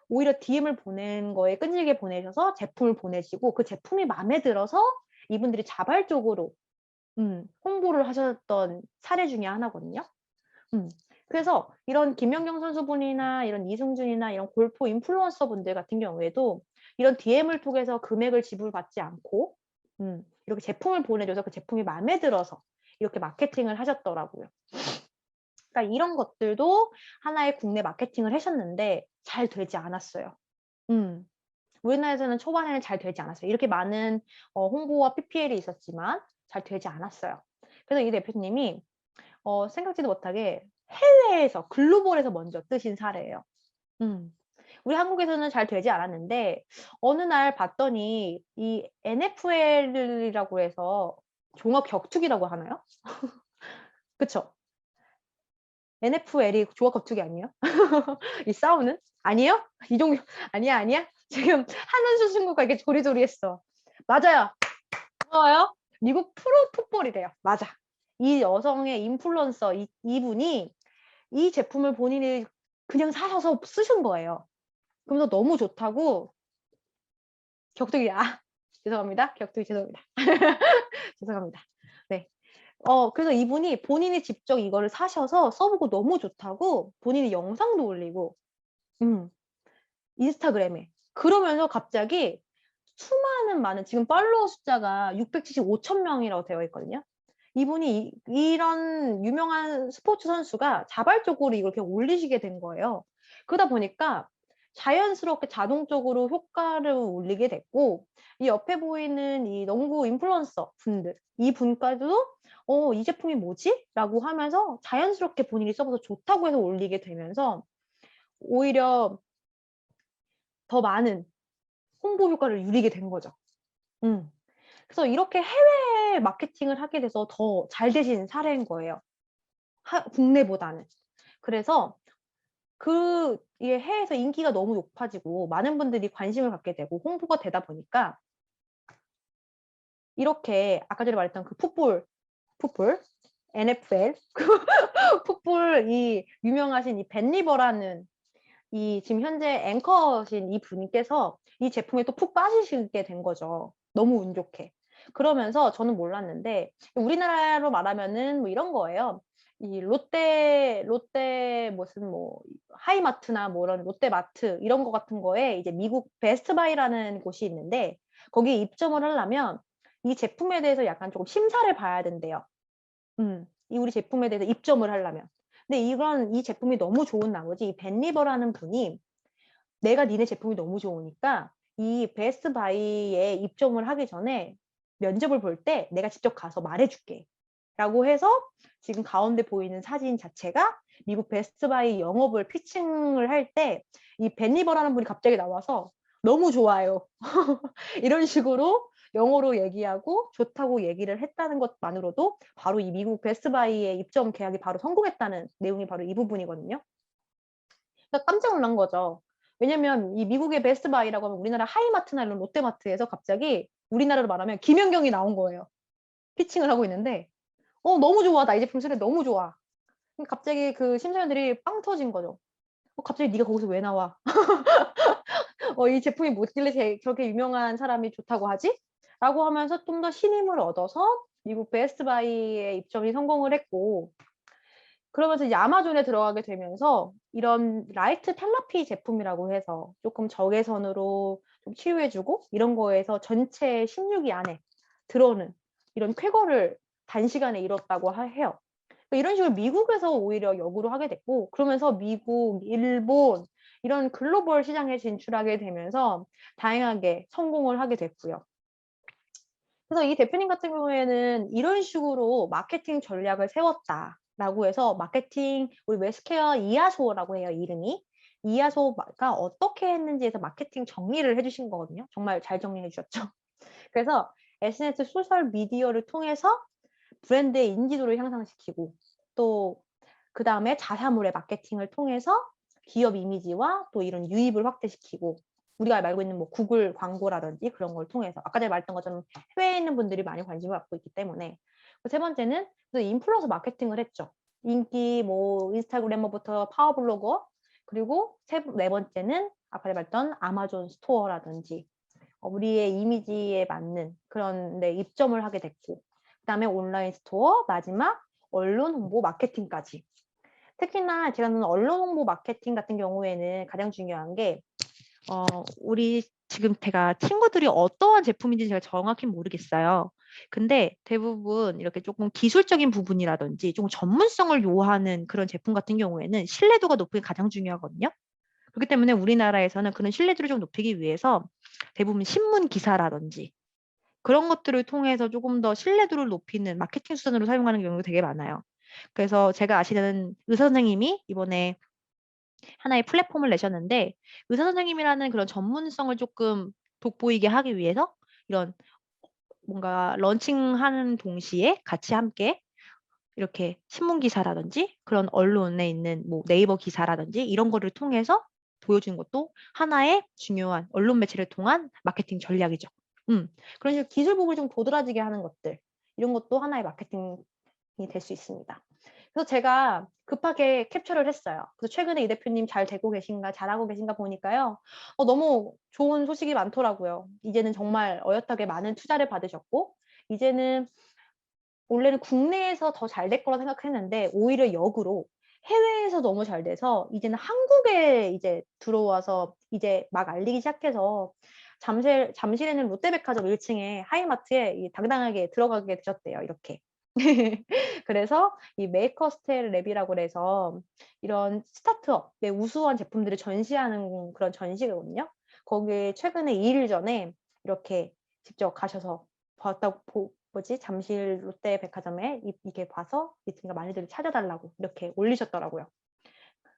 오히려 DM을 보낸 거에 끈질기게 보내셔서 제품을 보내시고 그 제품이 마음에 들어서 이분들이 자발적으로 홍보를 하셨던 사례 중에 하나거든요. 그래서 이런 김연경 선수분이나 이런 이승준이나 이런 골프 인플루언서 분들 같은 경우에도 이런 DM을 통해서 금액을 지불받지 않고 이렇게 제품을 보내줘서 그 제품이 마음에 들어서 이렇게 마케팅을 하셨더라고요. 그러니까 이런 것들도 하나의 국내 마케팅을 하셨는데 잘 되지 않았어요. 우리나라에서는 초반에는 잘 되지 않았어요. 이렇게 많은 홍보와 PPL이 있었지만 잘 되지 않았어요. 그래서 이 대표님이 생각지도 못하게 해외에서 글로벌에서 먼저 뜨신 사례예요. 우리 한국에서는 잘 되지 않았는데 어느 날 봤더니 이 NFL이라고 해서 종합 격투기라고 하나요? 그쵸? NFL이 종합 격투기 아니에요? 이 싸우는? 아니에요? 이종류 아니야, 아니야? 지금 한은수 친구가 이렇게 조리조리했어. 맞아요. 고마워요. 미국 프로 풋볼이래요. 맞아. 이 여성의 인플루언서 이분이 이 제품을 본인이 그냥 사셔서 쓰신 거예요. 그러면서 너무 좋다고 격투기 죄송합니다. 격투기 죄송합니다. 죄송합니다. 네. 그래서 이분이 본인이 직접 이거를 사셔서 써보고 너무 좋다고 본인이 영상도 올리고 인스타그램에 그러면서 갑자기 수많은 많은 지금 팔로워 숫자가 675천 명이라고 되어 있거든요. 이분이 이런 유명한 스포츠 선수가 자발적으로 이걸 이렇게 올리시게 된 거예요. 그러다 보니까 자연스럽게 자동적으로 효과를 올리게 됐고 이 옆에 보이는 이 농구 인플루언서 분들 이분까지도 이 제품이 뭐지? 라고 하면서 자연스럽게 본인이 써봐서 좋다고 해서 올리게 되면서 오히려 더 많은 홍보 효과를 누리게 된 거죠. 그래서 이렇게 해외 마케팅을 하게 돼서 더 잘 되신 사례인 거예요. 국내보다는. 그래서 이게 해외에서 인기가 너무 높아지고 많은 분들이 관심을 갖게 되고 홍보가 되다 보니까 이렇게 아까 전에 말했던 그 풋볼, NFL, 풋볼 이 유명하신 이 벤 리버라는 이 지금 현재 앵커신 이 분께서 이 제품에 또 푹 빠지시게 된 거죠. 너무 운 좋게. 그러면서 저는 몰랐는데 우리나라로 말하면은 뭐 이런 거예요. 이 롯데 무슨 뭐 하이마트나 뭐 이런 롯데마트 이런 거 같은 거에 이제 미국 베스트바이라는 곳이 있는데 거기에 입점을 하려면 이 제품에 대해서 약간 조금 심사를 봐야 된대요. 이 우리 제품에 대해서 입점을 하려면. 근데 이 제품이 너무 좋은 나머지 이 벤 리버라는 분이 내가 니네 제품이 너무 좋으니까 이 베스트 바이에 입점을 하기 전에 면접을 볼 때 내가 직접 가서 말해줄게. 라고 해서 지금 가운데 보이는 사진 자체가 미국 베스트 바이 영업을 피칭을 할 때 이 벤 리버라는 분이 갑자기 나와서 너무 좋아요. 이런 식으로 영어로 얘기하고 좋다고 얘기를 했다는 것만으로도 바로 이 미국 베스트바이의 입점 계약이 바로 성공했다는 내용이 바로 이 부분이거든요. 그러니까 깜짝 놀란 거죠. 왜냐면 이 미국의 베스트바이라고 하면 우리나라 하이마트나 이런 롯데마트에서 갑자기 우리나라로 말하면 김연경이 나온 거예요. 피칭을 하고 있는데 너무 좋아. 나 이 제품 쓰는데 너무 좋아. 갑자기 그 심사위원들이 빵 터진 거죠. 갑자기 네가 거기서 왜 나와? 이 제품이 뭐길래 저렇게 유명한 사람이 좋다고 하지? 라고 하면서 좀 더 신임을 얻어서 미국 베스트바이에 입점이 성공을 했고 그러면서 이제 아마존에 들어가게 되면서 이런 라이트 텔라피 제품이라고 해서 조금 적외선으로 좀 치유해주고 이런 거에서 전체 16위 안에 들어오는 이런 쾌거를 단시간에 이뤘다고 해요. 이런 식으로 미국에서 오히려 역으로 하게 됐고 그러면서 미국, 일본 이런 글로벌 시장에 진출하게 되면서 다양하게 성공을 하게 됐고요. 그래서 이 대표님 같은 경우에는 이런 식으로 마케팅 전략을 세웠다라고 해서 마케팅 우리 웨스케어 이하소라고 해요, 이름이. 이하소가 어떻게 했는지에서 마케팅 정리를 해주신 거거든요. 정말 잘 정리해 주셨죠. 그래서 SNS 소셜 미디어를 통해서 브랜드의 인지도를 향상시키고 또 그 다음에 자사몰의 마케팅을 통해서 기업 이미지와 또 이런 유입을 확대시키고 우리가 알고 있는 뭐 구글 광고라든지 그런 걸 통해서 아까 전에 말했던 것처럼 해외에 있는 분들이 많이 관심을 갖고 있기 때문에 세 번째는 인플루언서 마케팅을 했죠. 인기 뭐 인스타그래머부터 파워블로거 그리고 네 번째는 아까 말했던 아마존 스토어라든지 우리의 이미지에 맞는 그런 데 입점을 하게 됐고 그다음에 온라인 스토어 마지막 언론 홍보 마케팅까지 특히나 제가 보는 언론 홍보 마케팅 같은 경우에는 가장 중요한 게 우리 지금 제가 친구들이 어떠한 제품인지 제가 정확히 모르겠어요. 근데 대부분 이렇게 조금 기술적인 부분이라든지 조금 전문성을 요하는 그런 제품 같은 경우에는 신뢰도가 높은 게 가장 중요하거든요. 그렇기 때문에 우리나라에서는 그런 신뢰도를 좀 높이기 위해서 대부분 신문 기사라든지 그런 것들을 통해서 조금 더 신뢰도를 높이는 마케팅 수단으로 사용하는 경우가 되게 많아요. 그래서 제가 아시는 의사 선생님이 이번에 하나의 플랫폼을 내셨는데 의사 선생님이라는 그런 전문성을 조금 돋보이게 하기 위해서 이런 뭔가 런칭하는 동시에 같이 함께 이렇게 신문 기사라든지 그런 언론에 있는 뭐 네이버 기사라든지 이런 거를 통해서 보여주는 것도 하나의 중요한 언론 매체를 통한 마케팅 전략이죠. 그런 식으로 기술 부분을 좀 도드라지게 하는 것들 이런 것도 하나의 마케팅이 될 수 있습니다. 그래서 제가 급하게 캡처를 했어요. 그래서 최근에 이 대표님 잘 되고 계신가, 잘하고 계신가 보니까요. 너무 좋은 소식이 많더라고요. 이제는 정말 어엿하게 많은 투자를 받으셨고, 이제는 원래는 국내에서 더 잘 될 거라 생각했는데, 오히려 역으로 해외에서 너무 잘 돼서, 이제는 한국에 이제 들어와서 이제 막 알리기 시작해서, 잠실에는 롯데백화점 1층에 하이마트에 당당하게 들어가게 되셨대요. 이렇게. 그래서 이 메이커스텔 랩이라고 해서 이런 스타트업의 우수한 제품들을 전시하는 그런 전시거든요. 거기에 최근에 2일 전에 이렇게 직접 가셔서 봤다고 잠실 롯데백화점에 이게 봐서 이가 많이들 찾아달라고 이렇게 올리셨더라고요.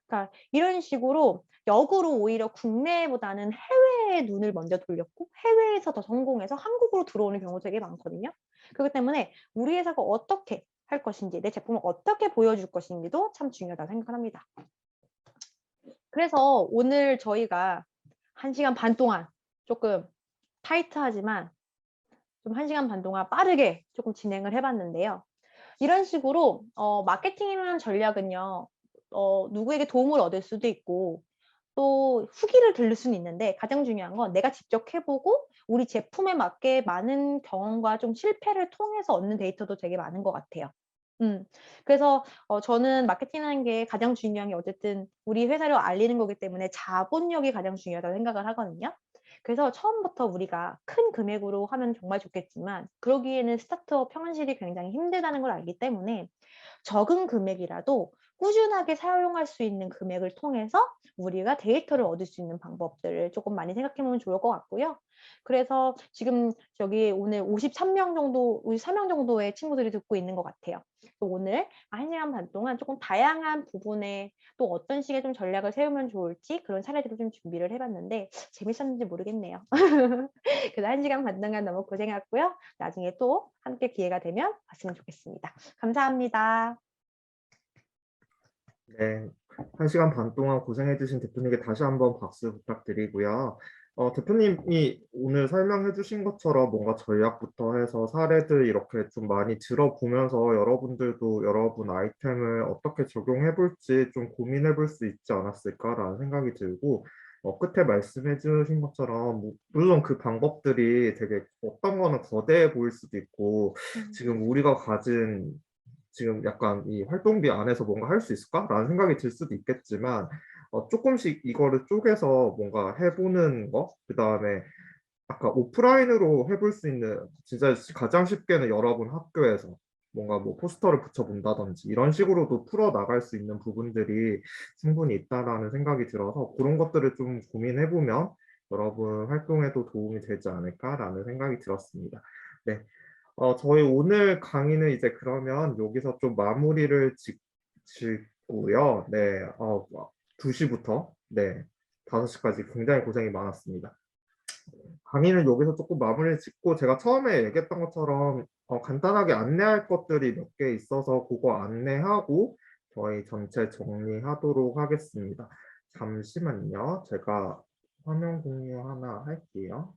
그러니까 이런 식으로 역으로 오히려 국내보다는 해외에 눈을 먼저 돌렸고 해외에서 더 성공해서 한국으로 들어오는 경우도 되게 많거든요. 그렇기 때문에 우리 회사가 어떻게 할 것인지 내 제품을 어떻게 보여줄 것인지도 참 중요하다고 생각합니다. 그래서 오늘 저희가 1시간 반 동안 조금 타이트하지만 좀 1시간 반 동안 빠르게 조금 진행을 해봤는데요. 이런 식으로 마케팅이라는 전략은요. 누구에게 도움을 얻을 수도 있고 또 후기를 들을 수는 있는데 가장 중요한 건 내가 직접 해보고 우리 제품에 맞게 많은 경험과 좀 실패를 통해서 얻는 데이터도 되게 많은 것 같아요. 그래서 저는 마케팅하는 게 가장 중요한 게 어쨌든 우리 회사를 알리는 거기 때문에 자본력이 가장 중요하다고 생각을 하거든요. 그래서 처음부터 우리가 큰 금액으로 하면 정말 좋겠지만 그러기에는 스타트업 현실이 굉장히 힘들다는 걸 알기 때문에 적은 금액이라도 꾸준하게 사용할 수 있는 금액을 통해서 우리가 데이터를 얻을 수 있는 방법들을 조금 많이 생각해 보면 좋을 것 같고요. 그래서 지금 저기 오늘 53명 정도의 친구들이 듣고 있는 것 같아요. 오늘 1시간 반 동안 조금 다양한 부분에 또 어떤 식의 좀 전략을 세우면 좋을지 그런 사례들을 좀 준비를 해봤는데 재밌었는지 모르겠네요. 그래서 1시간 반 동안 너무 고생했고요. 나중에 또 함께 기회가 되면 봤으면 좋겠습니다. 감사합니다. 네, 1시간 반 동안 고생해주신 대표님께 다시 한번 박수 부탁드리고요. 대표님이 오늘 설명해주신 것처럼 뭔가 전략부터 해서 사례들 이렇게 좀 많이 들어보면서 여러분들도 여러분 아이템을 어떻게 적용해 볼지 좀 고민해 볼 수 있지 않았을까라는 생각이 들고, 끝에 말씀해 주신 것처럼 물론 그 방법들이 되게 어떤 거는 거대해 보일 수도 있고 지금 우리가 가진 지금 약간 이 활동비 안에서 뭔가 할 수 있을까라는 생각이 들 수도 있겠지만 조금씩 이거를 쪼개서 뭔가 해보는 거, 그다음에 아까 오프라인으로 해볼 수 있는 진짜 가장 쉽게는 여러분 학교에서 뭔가 뭐 포스터를 붙여본다든지 이런 식으로도 풀어 나갈 수 있는 부분들이 충분히 있다라는 생각이 들어서 그런 것들을 좀 고민해보면 여러분 활동에도 도움이 되지 않을까라는 생각이 들었습니다. 네. 저희 오늘 강의는 이제 그러면 여기서 좀 마무리를 짓고요. 네, 2시부터 네, 5시까지 굉장히 고생이 많았습니다. 강의는 여기서 조금 마무리를 짓고 제가 처음에 얘기했던 것처럼 간단하게 안내할 것들이 몇 개 있어서 그거 안내하고 저희 전체 정리하도록 하겠습니다. 잠시만요. 제가 화면 공유 하나 할게요.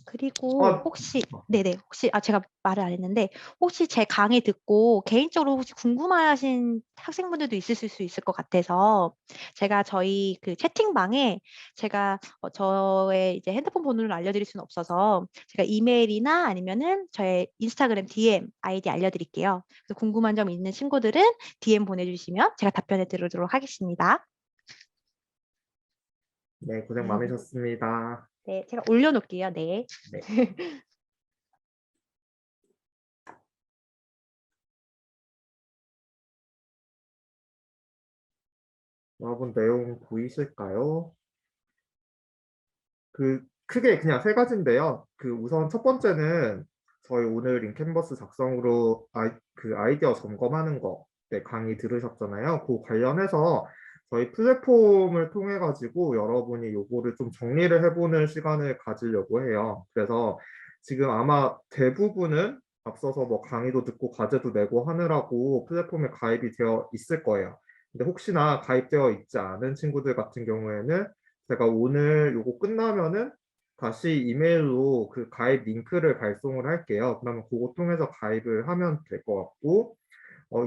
그리고 아, 혹시 네네. 혹시 제가 말을 안 했는데 혹시 제 강의 듣고 개인적으로 혹시 궁금하신 학생분들도 있으실 수 있을 것 같아서 제가 저희 그 채팅방에 제가 저의 이제 핸드폰 번호를 알려드릴 수는 없어서 제가 이메일이나 아니면은 저의 인스타그램 DM 아이디 알려드릴게요. 그래서 궁금한 점 있는 친구들은 DM 보내주시면 제가 답변해 드리도록 하겠습니다. 네, 고생 많으셨습니다. 네, 제가 올려놓을게요. 네. 네. 여러분 내용 보이실까요? 크게 그냥 세 가지인데요. 우선 첫 번째는 저희 오늘 인캔버스 작성으로 아이디어 점검하는 거, 네, 강의 들으셨잖아요. 그 관련해서 저희 플랫폼을 통해 가지고 여러분이 요거를 좀 정리를 해보는 시간을 가지려고 해요. 그래서 지금 아마 대부분은 앞서서 뭐 강의도 듣고 과제도 내고 하느라고 플랫폼에 가입이 되어 있을 거예요. 근데 혹시나 가입되어 있지 않은 친구들 같은 경우에는 제가 오늘 요거 끝나면은 다시 이메일로 그 가입 링크를 발송을 할게요. 그러면 그거 통해서 가입을 하면 될 것 같고,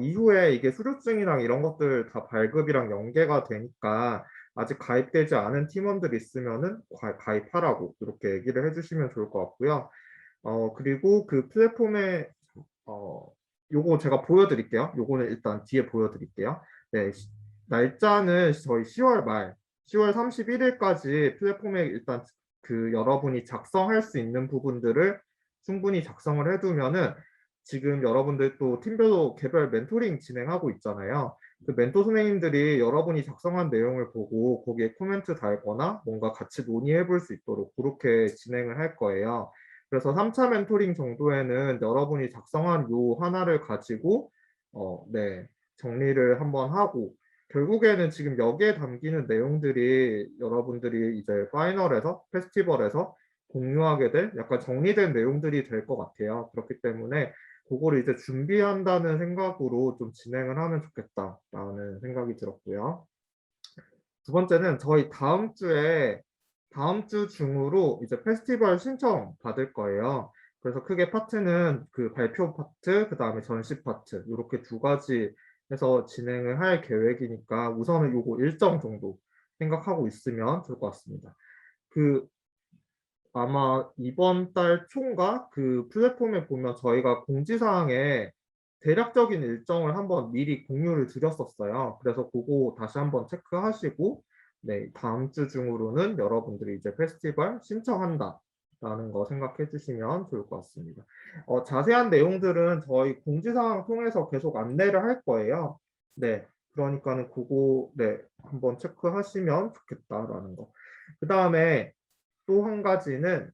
이후에 이게 수료증이랑 이런 것들 다 발급이랑 연계가 되니까 아직 가입되지 않은 팀원들 있으면은 가입하라고 이렇게 얘기를 해주시면 좋을 것 같고요. 그리고 그 플랫폼에 어, 요거 제가 보여드릴게요. 요거는 일단 뒤에 보여드릴게요. 네, 날짜는 저희 10월 말, 10월 31일까지 플랫폼에 일단 여러분이 작성할 수 있는 부분들을 충분히 작성을 해두면은 지금 여러분들 또 팀별로 개별 멘토링 진행하고 있잖아요. 그 멘토 선생님들이 여러분이 작성한 내용을 보고 거기에 코멘트 달거나 뭔가 같이 논의해 볼 수 있도록 그렇게 진행을 할 거예요. 그래서 3차 멘토링 정도에는 여러분이 작성한 요 하나를 가지고 네, 정리를 한번 하고 결국에는 지금 여기에 담기는 내용들이 여러분들이 이제 파이널에서 페스티벌에서 공유하게 될 약간 정리된 내용들이 될 것 같아요. 그렇기 때문에 그거를 이제 준비한다는 생각으로 좀 진행을 하면 좋겠다라는 생각이 들었고요. 두 번째는 저희 다음 주 중으로 이제 페스티벌 신청 받을 거예요. 그래서 크게 파트는 그 발표 파트, 그 다음에 전시 파트 이렇게 두 가지 해서 진행을 할 계획이니까 우선은 요거 일정 정도 생각하고 있으면 좋을 것 같습니다. 그 아마 이번 달 초인가 그 플랫폼에 보면 저희가 공지사항에 대략적인 일정을 한번 미리 공유를 드렸었어요. 그래서 그거 다시 한번 체크하시고 네, 다음 주 중으로는 여러분들이 이제 페스티벌 신청한다 라는 거 생각해 주시면 좋을 것 같습니다. 자세한 내용들은 저희 공지사항 통해서 계속 안내를 할 거예요. 네, 그러니까는 그거 네, 한번 체크하시면 좋겠다라는 거. 그 다음에 또 한 가지는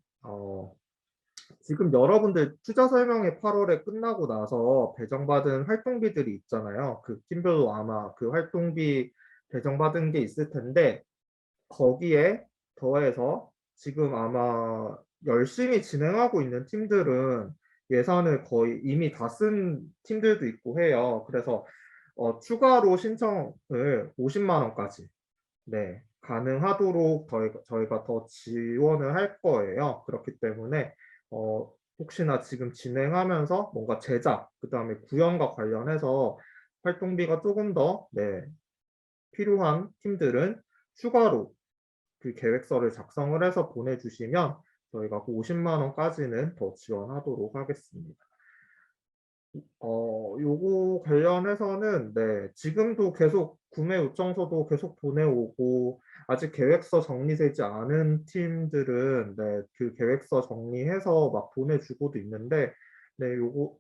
지금 여러분들 투자 설명회 8월에 끝나고 나서 배정받은 활동비들이 있잖아요. 그 팀별로 아마 그 활동비 배정받은 게 있을 텐데 거기에 더해서 지금 아마 열심히 진행하고 있는 팀들은 예산을 거의 이미 다 쓴 팀들도 있고 해요. 그래서 추가로 신청을 50만 원까지 네, 가능하도록 저희가 더 지원을 할 거예요. 그렇기 때문에 혹시나 지금 진행하면서 뭔가 제작, 그다음에 구현과 관련해서 활동비가 조금 더 네, 필요한 팀들은 추가로 그 계획서를 작성을 해서 보내주시면 저희가 그 50만 원까지는 더 지원하도록 하겠습니다. 요거 관련해서는 네, 지금도 계속 구매 요청서도 계속 보내오고 아직 계획서 정리되지 않은 팀들은 네, 그 계획서 정리해서 막 보내주고도 있는데 네, 요거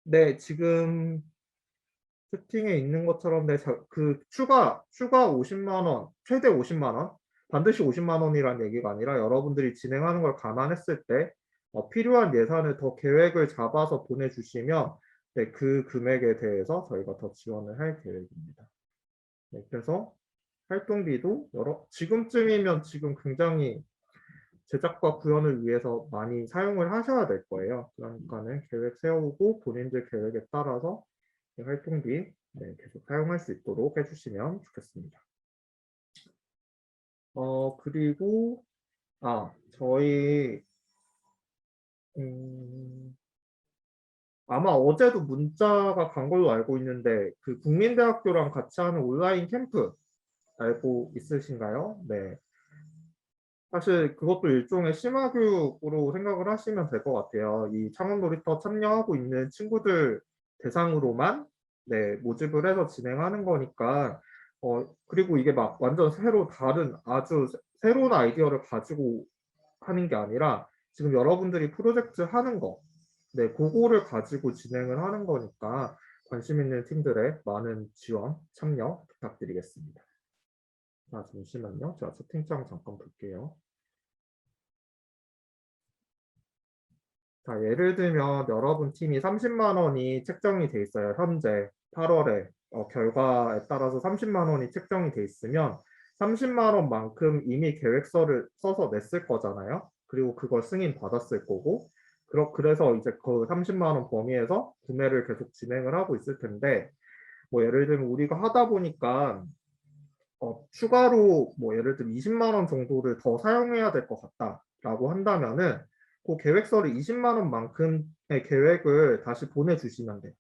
네, 지금 채팅에 있는 것처럼 네, 추가 50만 원, 최대 50만 원, 반드시 50만 원이란 얘기가 아니라 여러분들이 진행하는 걸 감안했을 때 필요한 예산을 더 계획을 잡아서 보내주시면 네, 그 금액에 대해서 저희가 더 지원을 할 계획입니다. 네, 그래서 활동비도 지금쯤이면 지금 굉장히 제작과 구현을 위해서 많이 사용을 하셔야 될 거예요. 그러니까는 계획 세우고 본인들 계획에 따라서 활동비 네, 계속 사용할 수 있도록 해주시면 좋겠습니다. 그리고 저희 아마 어제도 문자가 간 걸로 알고 있는데 그 국민대학교랑 같이 하는 온라인 캠프 알고 있으신가요? 네. 사실 그것도 일종의 심화교육으로 생각을 하시면 될 것 같아요. 이 창업놀이터 참여하고 있는 친구들 대상으로만 네, 모집을 해서 진행하는 거니까 그리고 이게 막 완전 새로 다른 아주 새로운 아이디어를 가지고 하는 게 아니라 지금 여러분들이 프로젝트 하는 거 네, 그거를 가지고 진행을 하는 거니까 관심 있는 팀들의 많은 지원, 참여 부탁드리겠습니다. 잠시만요. 제가 채팅창 잠깐 볼게요. 자, 예를 들면 여러분 팀이 30만 원이 책정이 돼 있어요. 현재 8월에 결과에 따라서 30만 원이 책정이 돼 있으면 30만 원만큼 이미 계획서를 써서 냈을 거잖아요. 그리고 그걸 승인 받았을 거고 그래서 이제 그 30만 원 범위에서 구매를 계속 진행을 하고 있을 텐데 뭐 예를 들면 우리가 하다 보니까 추가로 뭐 예를 들어 20만 원 정도를 더 사용해야 될 것 같다라고 한다면은 그 계획서를 20만 원만큼의 계획을 다시 보내주시면 돼요.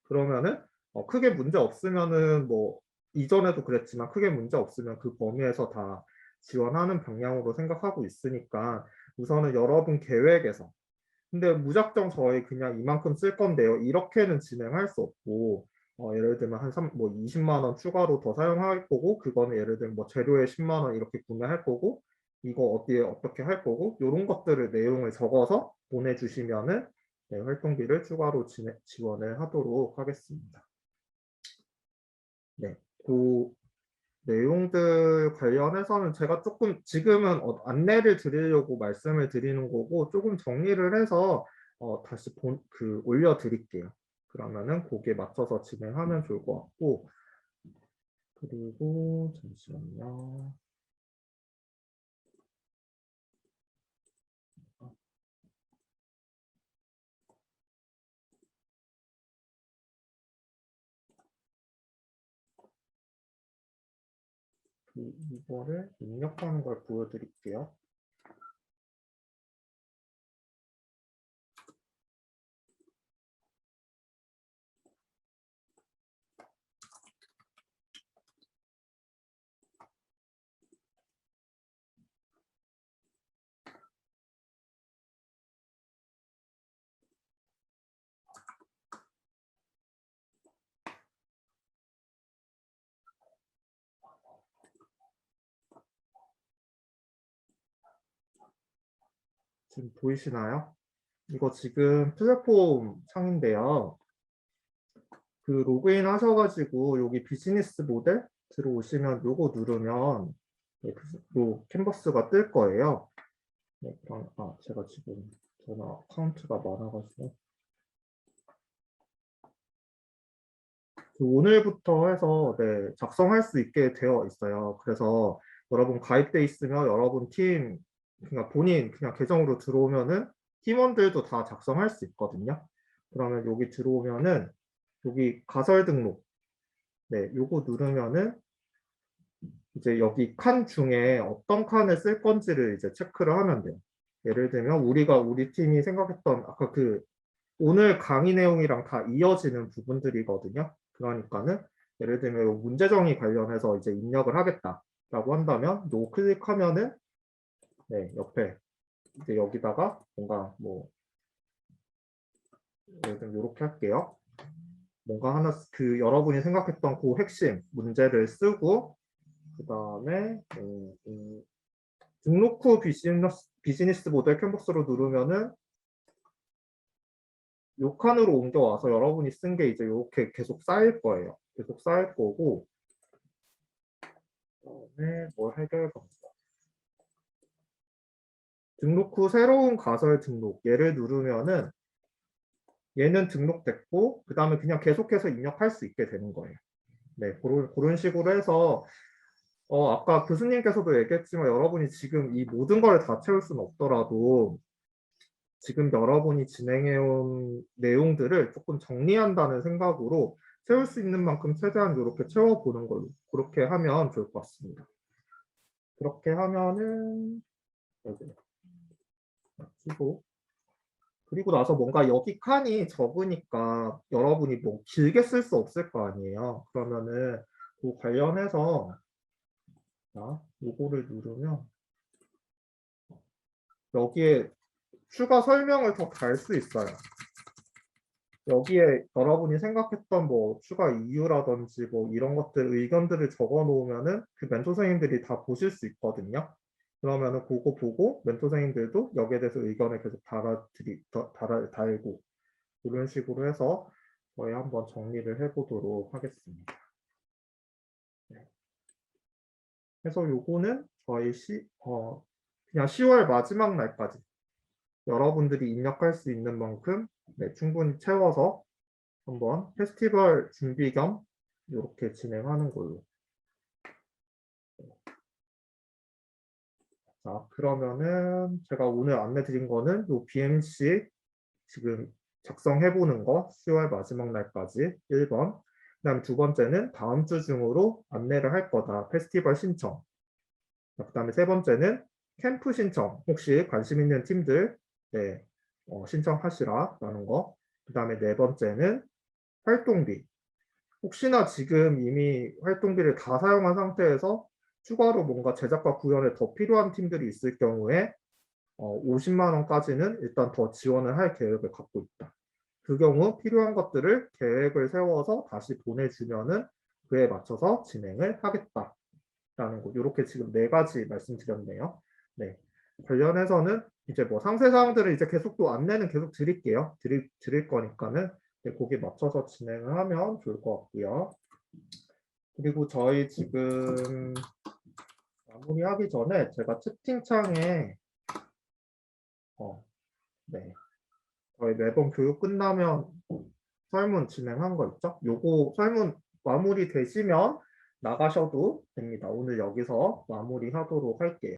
그러면은 크게 문제 없으면은 뭐 이전에도 그랬지만 크게 문제 없으면 그 범위에서 다 지원하는 방향으로 생각하고 있으니까 우선은 여러분 계획에서 근데 무작정 저희 그냥 이만큼 쓸 건데요. 이렇게는 진행할 수 없고 예를 들면 한 20만 원 추가로 더 사용할 거고 그거는 예를 들면 뭐 재료에 10만 원 이렇게 구매할 거고 이거 어디에 어떻게 할 거고 이런 것들을 내용을 적어서 보내주시면은 네, 활동비를 추가로 지원을 하도록 하겠습니다. 네, 그 내용들 관련해서는 제가 조금 지금은 안내를 드리려고 말씀을 드리는 거고 조금 정리를 해서 다시 올려드릴게요. 그러면은 거기에 맞춰서 진행하면 좋을 것 같고 그리고 잠시만요. 이거를 입력하는 걸 보여드릴게요. 지금 보이시나요? 이거 지금 플랫폼 창인데요. 그 로그인 하셔가지고 여기 비즈니스 모델 들어오시면 요거 누르면 네, 요 캔버스가 뜰 거예요. 네, 그럼 제가 지금 전화 아카운트가 많아가지고 오늘부터 해서 네, 작성할 수 있게 되어 있어요. 그래서 여러분 가입돼 있으면 여러분 팀 그냥 본인 그냥 계정으로 들어오면은 팀원들도 다 작성할 수 있거든요. 그러면 여기 들어오면은 여기 가설 등록 네, 요거 누르면은 이제 여기 칸 중에 어떤 칸을 쓸 건지를 이제 체크를 하면 돼요. 예를 들면 우리 팀이 생각했던 아까 그 오늘 강의 내용이랑 다 이어지는 부분들이거든요. 그러니까는 예를 들면 문제 정의 관련해서 이제 입력을 하겠다라고 한다면 요 클릭하면은 네, 옆에 이제 여기다가 뭔가 뭐 예를 들면 이렇게 할게요. 뭔가 하나 그 여러분이 생각했던 그 핵심 문제를 쓰고 그 다음에 등록 후 비즈니스 모델 캔버스로 누르면은 요 칸으로 옮겨와서 여러분이 쓴 게 이제 이렇게 계속 쌓일 거예요. 계속 쌓일 거고 그다음에 뭘 해결 방법 등록 후 새로운 가설 등록 얘를 누르면은 얘는 등록됐고 그 다음에 그냥 계속해서 입력할 수 있게 되는 거예요. 네, 그런 식으로 해서 아까 교수님께서도 얘기했지만 여러분이 지금 이 모든 걸 다 채울 수는 없더라도 지금 여러분이 진행해온 내용들을 조금 정리한다는 생각으로 채울 수 있는 만큼 최대한 이렇게 채워보는 걸로 그렇게 하면 좋을 것 같습니다. 그렇게 하면은 여기 치고 그리고 나서 뭔가 여기 칸이 적으니까 여러분이 뭐 길게 쓸 수 없을 거 아니에요. 그러면은 그 관련해서 자, 요거를 누르면 여기에 추가 설명을 더 달 수 있어요. 여기에 여러분이 생각했던 뭐 추가 이유라든지 뭐 이런 것들 의견들을 적어 놓으면은 그 멘토 선생님들이 다 보실 수 있거든요. 그러면은 그거 보고 멘토 선생님들도 여기에 대해서 의견을 계속 달고 이런 식으로 해서 저희 한번 정리를 해보도록 하겠습니다. 네. 그래서 요거는 저희 그냥 10월 마지막 날까지 여러분들이 입력할 수 있는 만큼 네, 충분히 채워서 한번 페스티벌 준비 겸 이렇게 진행하는 걸로. 자, 그러면은 제가 오늘 안내 드린 거는 요 BMC 지금 작성해 보는 거 10월 마지막 날까지 1번. 그다음 두 번째는 다음 주 중으로 안내를 할 거다. 페스티벌 신청. 그다음에 세 번째는 캠프 신청. 혹시 관심 있는 팀들 네, 신청하시라라는 거. 그다음에 네 번째는 활동비. 혹시나 지금 이미 활동비를 다 사용한 상태에서 추가로 뭔가 제작과 구현에 더 필요한 팀들이 있을 경우에 50만 원까지는 일단 더 지원을 할 계획을 갖고 있다. 그 경우 필요한 것들을 계획을 세워서 다시 보내주면은 그에 맞춰서 진행을 하겠다라는 거. 이렇게 지금 네 가지 말씀드렸네요. 네. 관련해서는 이제 뭐 상세 사항들을 이제 계속 또 안내는 계속 드릴게요. 드릴 거니까는 네, 거기에 맞춰서 진행을 하면 좋을 것 같고요. 그리고 저희 지금 마무리하기 전에 제가 채팅창에 네, 저희 매번 교육 끝나면 설문 진행한 거 있죠? 요거 설문 마무리 되시면 나가셔도 됩니다. 오늘 여기서 마무리하도록 할게요.